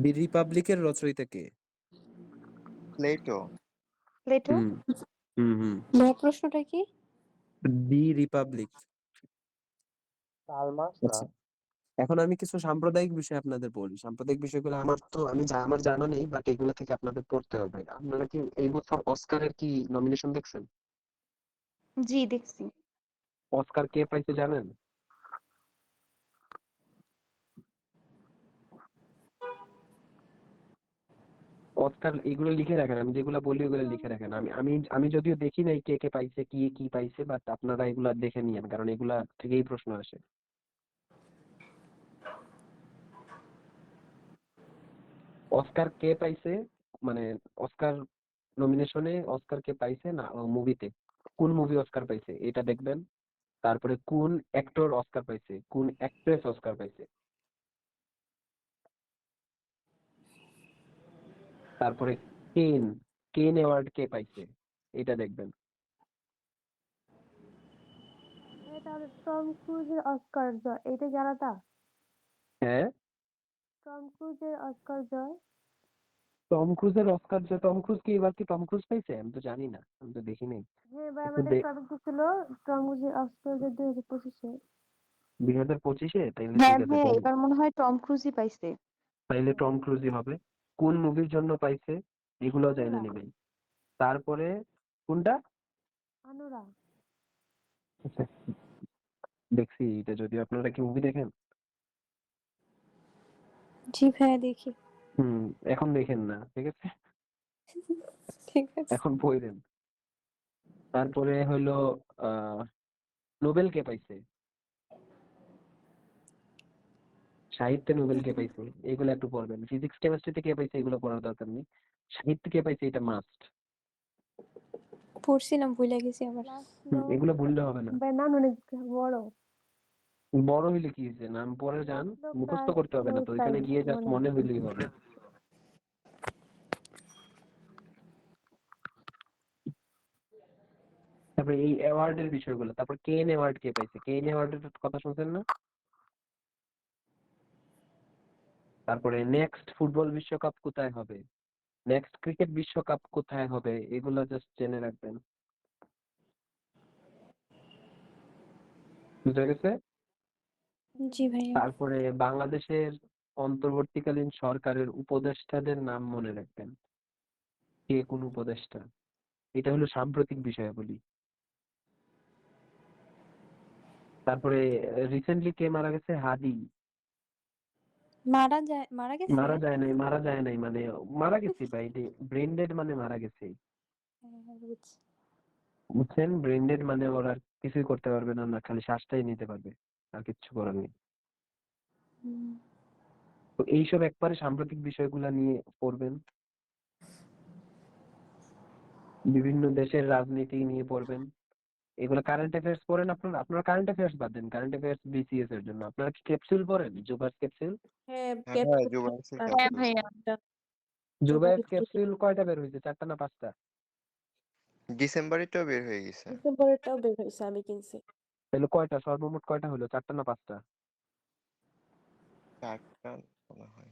দি রিপাবলিকের রচয়িতা কে? প্লেটো। প্লেটো। হুম হুম হুম ভাইয়া প্রশ্নটা কি? দি রিপাবলিক। কার্ল মার্কস না? আচ্ছা, এখন আমি কিছু সাম্প্রদায়িক বিষয় আপনাদের বলি। সাম্প্রদায়িক বিষয়গুলো আমার জানা নেই, বাট এগুলো থেকে আপনাদের পড়তে হবে। আপনারা কি এই বছর অস্কারের কি নমিনেশন দেখছেন? জি দেখছি। অস্কার কে পাইছে জানেন? অস্কার এগুলো লিখে রাখেন, আমি যেগুলো বলি ওগুলো লিখে রাখেন। আমি আমি আমি যদিও দেখি নাই কে কে পাইছে, কি কি পাইছে, বাট আপনারা এগুলা দেখে নিয়েন, কারণ এগুলা থেকেই প্রশ্ন আসে। অস্কার কে পাইছে, মানে অস্কার নমিনেশনে অস্কার কে পাইছে না, মুভিতে কোন মুভি অস্কার পাইছে এটা দেখবেন। তারপরে কোন অ্যাক্টর অস্কার পাইছে, কোন অ্যাক্ট্রেস অস্কার পাইছে। তারপরে কেন, কেন অ্যাওয়ার্ড কে পাইছে এটা দেখবেন। তাহলে টম ক্রুজের অস্কার জয়, এটা কি আলাদা? হ্যাঁ, টম ক্রুজের অস্কার জয়। টম ক্রুজের অস্কার, যে টম ক্রুজ কি এবার কি টম ক্রুজ পাইছে? আমি তো জানি না, আমি তো দেখি নাই। হ্যাঁ ভাই, একটু আমাদের টপিক ছিল টম ক্রুজের অস্কার জয় 2025-এ। 2025-এ? তাইলে হ্যাঁ ঠিক আছে, ভাইয়া, এবার মনে হয় টম ক্রুজই পাইছে। তাইলে টম ক্রুজই হবে। কোন মুভির জন্য পাইছে এগুলো জানি আনোরা। নেবেন। তারপরে কোনটা? আনোরা। আচ্ছা, দেখছি এটা। যদি আপনারা কি মুভি দেখেন? জি ভাইয়া দেখি। এখন দেখেন না, ঠিক আছে, ঠিক আছে। এখন বই দেন। তারপরে হলো আহ নোবেল কে পাইছে, সাহিত্যে নোবেল কে পাইছে, এগুলো একটু পড়বেন। ফিজিক্স কেমিস্ট্রিতে কে পাইছে এগুলো পড়ার দরকার নেই, সাহিত্যে কে পাইছে এটা মাস্ট। পড়ছিলাম, ভুলে গেছি আবার। এগুলো ভুললে হবে না। ভাই নাম অনেক বড়। বড় হইলে কি হয়েছে, নাম পরে যান, মুখস্থ করতে হবে না তো, ওইখানে গিয়ে জাস্ট মনে হইলেই হবে। তারপরে এই অ্যাওয়ার্ডের বিষয়গুলো। তারপর কেন অ্যাওয়ার্ড কে পাইছে, কেন অ্যাওয়ার্ডের কথা শুনছেন না? তারপরে নেক্সট ফুটবল বিশ্বকাপ কোথায় হবে, নেক্সট ক্রিকেট বিশ্বকাপ কোথায় হবে, এগুলো জাস্ট জেনে রাখবেন। বুঝা গেছে? জি ভাইয়া। তারপরে বাংলাদেশের অন্তর্বর্তীকালীন সরকারের উপদেষ্টাদের নাম মনে রাখবেন, কে কোন উপদেষ্টা। এটা হলো সাম্প্রতিক বিষয়াবলী। তারপরে রিসেন্টলি কে মারা গেছে? হাদি। মারা গেছে? মারা যায় নাই মানে মারা গেছে ভাই, ব্রেন ডেড মানে মারা গেছে। হ্যাঁ, বুঝছি। বুঝছেন? ব্রেন ডেড মানে ওরা আর কিছুই করতে পারবে না, না খালি শ্বাসটাই নিতে পারবে, আর কিচ্ছু করার নেই। হুম। তো এইসব একবারে সাম্প্রতিক বিষয়গুলা নিয়ে পড়বেন। বিভিন্ন দেশের রাজনীতি নিয়ে পড়বেন। এগুলো কারেন্ট অ্যাফেয়ার্স পড়েন। আপনারা কারেন্ট অ্যাফেয়ার্স বাদ দেন, কারেন্ট অ্যাফেয়ার্স বিসিএস এর জন্য। আপনারা কি ক্যাপসুল পড়েন, জুবাস ক্যাপসুল? হ্যাঁ, হ্যাঁ ভাই, ক্যাপসুল। জুবাইরসের হ্যাঁ ক্যাপসুল। ভাইয়া। জুবাইস ক্যাপসুল কয়টা বের হয়েছে, 4টা না 5টা? ডিসেম্বরেরটাও বের হয়ে গেছে। ডিসেম্বরেরটাও বের হয়েছে, আমি কিনছি। তাহলে কয়টা, সর্বমোট কয়টা হলো, 4টা না 5টা? 4টা মনে হয়।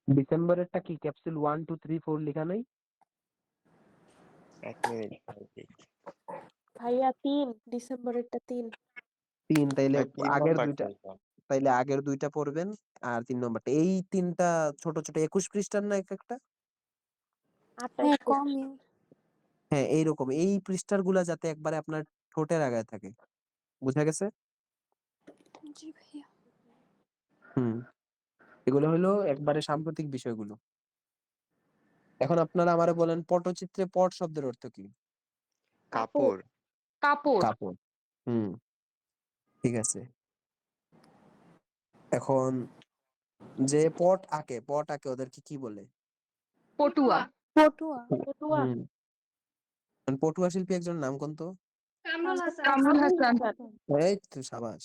ডিসেম্বরেরটা কি ক্যাপসুল 1 2 3 4 লেখা নাই? 1 মিনিট ভাই দেখি। ভাইয়া 3 ডিসেম্বরেরটা 3। 3 তাইলে ভাই 3 আগের নাম্বার 2টা কোনটা? তাইলে আগের 2টা পড়বেন আর 3 নম্বরটা। এই 3টা ছোট, ছোট 21 পৃষ্ঠার না একেকটা? 28 হ্যাঁ, পৃষ্ঠা। কমই। হ্যাঁ, এইরকম এই পৃষ্ঠারগুলা যাতে একবারে আপনার ঠোঁটের আগায় থাকে। বুঝা গেছে? জি ভাইয়া। হুম। এগুলো হলো একবারে সাম্প্রতিক বিষয়গুলো। এখন আপনারা আমারে বলেন পটচিত্রে পট শব্দের অর্থ কি? কাপড়। কাপড়। কাপড়। হুম, ঠিক আছে। এখন যে পট আঁকে ওদেরকে কি বলে? পটুয়া। পটুয়া। পটুয়া। হুম। পটুয়া শিল্পী একজন নাম কোন তো? কামরুল হাসান। কামরুল হাসান। এই তো সাবাস।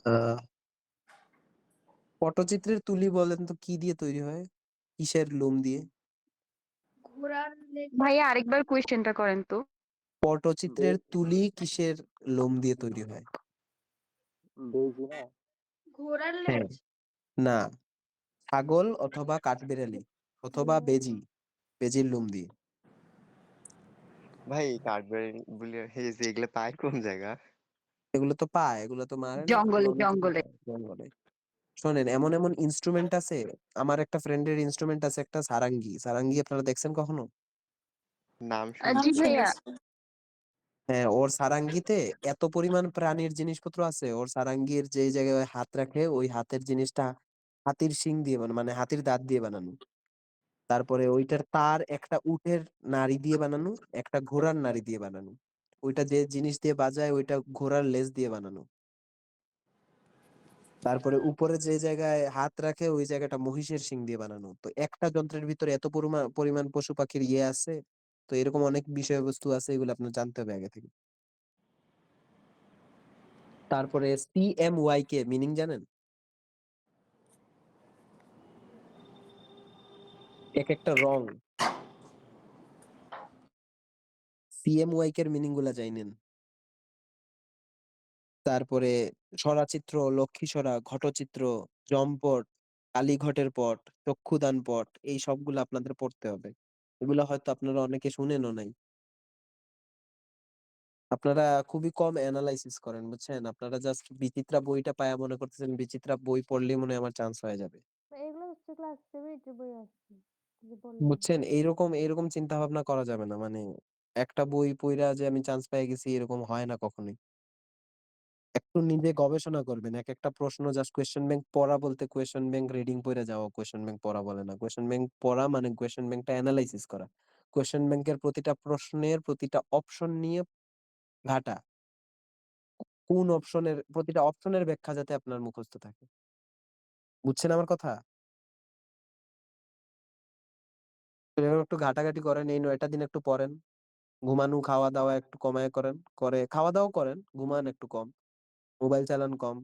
আহ পটচিত্রের তুলি বলেন তো কি দিয়ে তৈরি হয়? কিসের লোম দিয়ে? ঘোড়ার লেজ। ভাইয়া আরেকবার কোয়েশ্চেনটা করেন তো। পটচিত্রের তুলি কিসের লোম দিয়ে তৈরি হয়? বেজি না? ঘোড়ার হ্যাঁ, লেজ। না, ছাগল অথবা কাঠবিড়ালি অথবা বেজির লোম দিয়ে। ভাই কাঠবিড়ালি বলে এই যে এগুলো পায় কোন জায়গা? এগুলো তো পায়, এগুলো তো মারে না, জঙ্গলে নদী থেকে জঙ্গলে। পায়, জঙ্গলে। শোনেন, এমন এমন ইনস্ট্রুমেন্ট আছে। আমার একটা ফ্রেন্ডের ইনস্ট্রুমেন্ট আছে, একটা সারাঙ্গি। সারাঙ্গি আপনারা দেখছেন কখনো? নাম নাম জি শুনছি। ভাইয়া। শুনেছি। হ্যাঁ, ওর সারাঙ্গিতে এত পরিমাণ প্রাণীর জিনিসপত্র আছে। ওর সারাঙ্গির যে জায়গায় ওই হাত রাখে, ওই হাতের জিনিসটা হাতির শিং দিয়ে বানানো, মানে হাতির দাঁত দিয়ে বানানো। তারপরে ওইটার তার একটা উটের নাড়ি দিয়ে বানানো, একটা ঘোড়ার নাড়ি দিয়ে বানানো। ওইটা যে জিনিস দিয়ে বাজায় ওইটা ঘোড়ার লেজ দিয়ে বানানো। তারপরে উপরে যে জায়গায় হাত রাখে ওই জায়গাটা মহিষের শিং দিয়ে বানানো। তো একটা যন্ত্রের ভিতরে এত পরিমাণ পরিমাণ পশু পাখির ইয়ে আছে। তো এরকম অনেক বিষয়বস্তু আছে, এগুলো আপনার জানতে হবে আগে থেকে। তারপরে CMYK মিনিং জানেন? এক একটা রং। CMYK এর মিনিং গুলা জানেন? তারপরে সরাচিত্র, লক্ষ্মীসরা, ঘটচিত্র, যমপট, কালীঘটের পট, চক্ষুদান পট, এই সবগুলো আপনাদের পড়তে হবে। এগুলো হয়তো আপনারা অনেকে শুনেনও নাই। আপনারা খুবই কম অ্যানালাইসিস করেন, বুঝছেন? আপনারা জাস্ট বিচিত্রা বইটা পায়া মনে করতেছেন বিচিত্রা বই পড়লেই মনে হয় আমার চান্স হয়ে যাবে। এগুলো হচ্ছে ক্লাস 7 এর বই আছে। যে বললেন। বুঝছেন? এইরকম চিন্তা ভাবনা করা যাবে না। মানে একটা বই পইড়া যে আমি চান্স পেয়ে গেছি এরকম হয় না কখনোই। একটু নিজে গবেষণা করবেন। একেকটা প্রশ্ন জাস্ট কোয়েশ্চেন ব্যাংক পড়া বলতে কোয়েশ্চেন ব্যাংক রিডিং পইড়া যাওয়া কোয়েশ্চেন ব্যাংক পড়া বলে না। কোয়েশ্চেন ব্যাংক পড়া মানে কোয়েশ্চেন ব্যাংকটা এনালাইসিস করা। কোয়েশ্চেন ব্যাংকের প্রতিটা প্রশ্নের প্রতিটা অপশন নিয়ে ঘাটা। কোন অপশনের প্রতিটা অপশনের ব্যাখ্যা যাতে আপনার মুখস্থ থাকে। বুঝছেন আমার কথা? তো এভাবে একটু ঘাটাঘাটি করেন। এই ৯টা দিন একটু পড়েন। ঘুমানো, খাওয়া-দাওয়া একটু কমায় করেন। খাওয়া-দাওয়া করেন, ঘুমান একটু কম। মোবাইল চালান কম।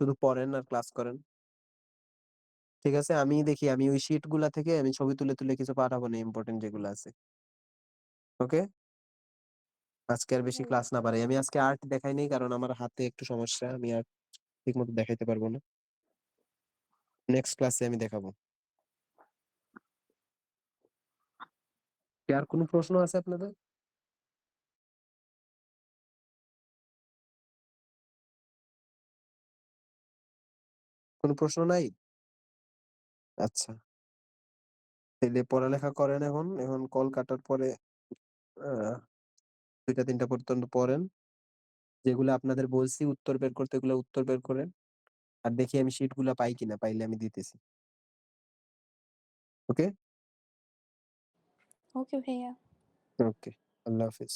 শুধু পড়েন আর ক্লাস করেন। ঠিক আছে? আমি দেখি আমি ওই শিট গুলা থেকে আমি ছবি তুলে, তুলে কিছু পাঠাবো না ইম্পোর্টেন্ট যেগুলো আছে। ওকে? আজকে আর বেশি ক্লাস না বাড়াই। আমি আজকে আর্ট দেখাই নাই কারণ আমার হাতে একটু সমস্যা। আমি আর্ট ঠিকমতো দেখাইতে পারবো না। নেক্সট ক্লাসে আমি দেখাবো। কি আর কোনো প্রশ্ন আছে আপনাদের? কোনো প্রশ্ন নাই? আচ্ছা। তাইলে পড়ালেখা করেন এখন। এখন কল কাটার পরে আ ২টা ৩টা পর্যন্ত পড়েন। যেগুলো আপনাদের বলছি উত্তর বের করতে ওগুলো উত্তর বের করেন। আর দেখি আমি শিট গুলা পাই কিনা। পাইলে আমি দিতেছি। ওকে? ওকে ভাইয়া। ওকে। আল্লাহ হাফেজ।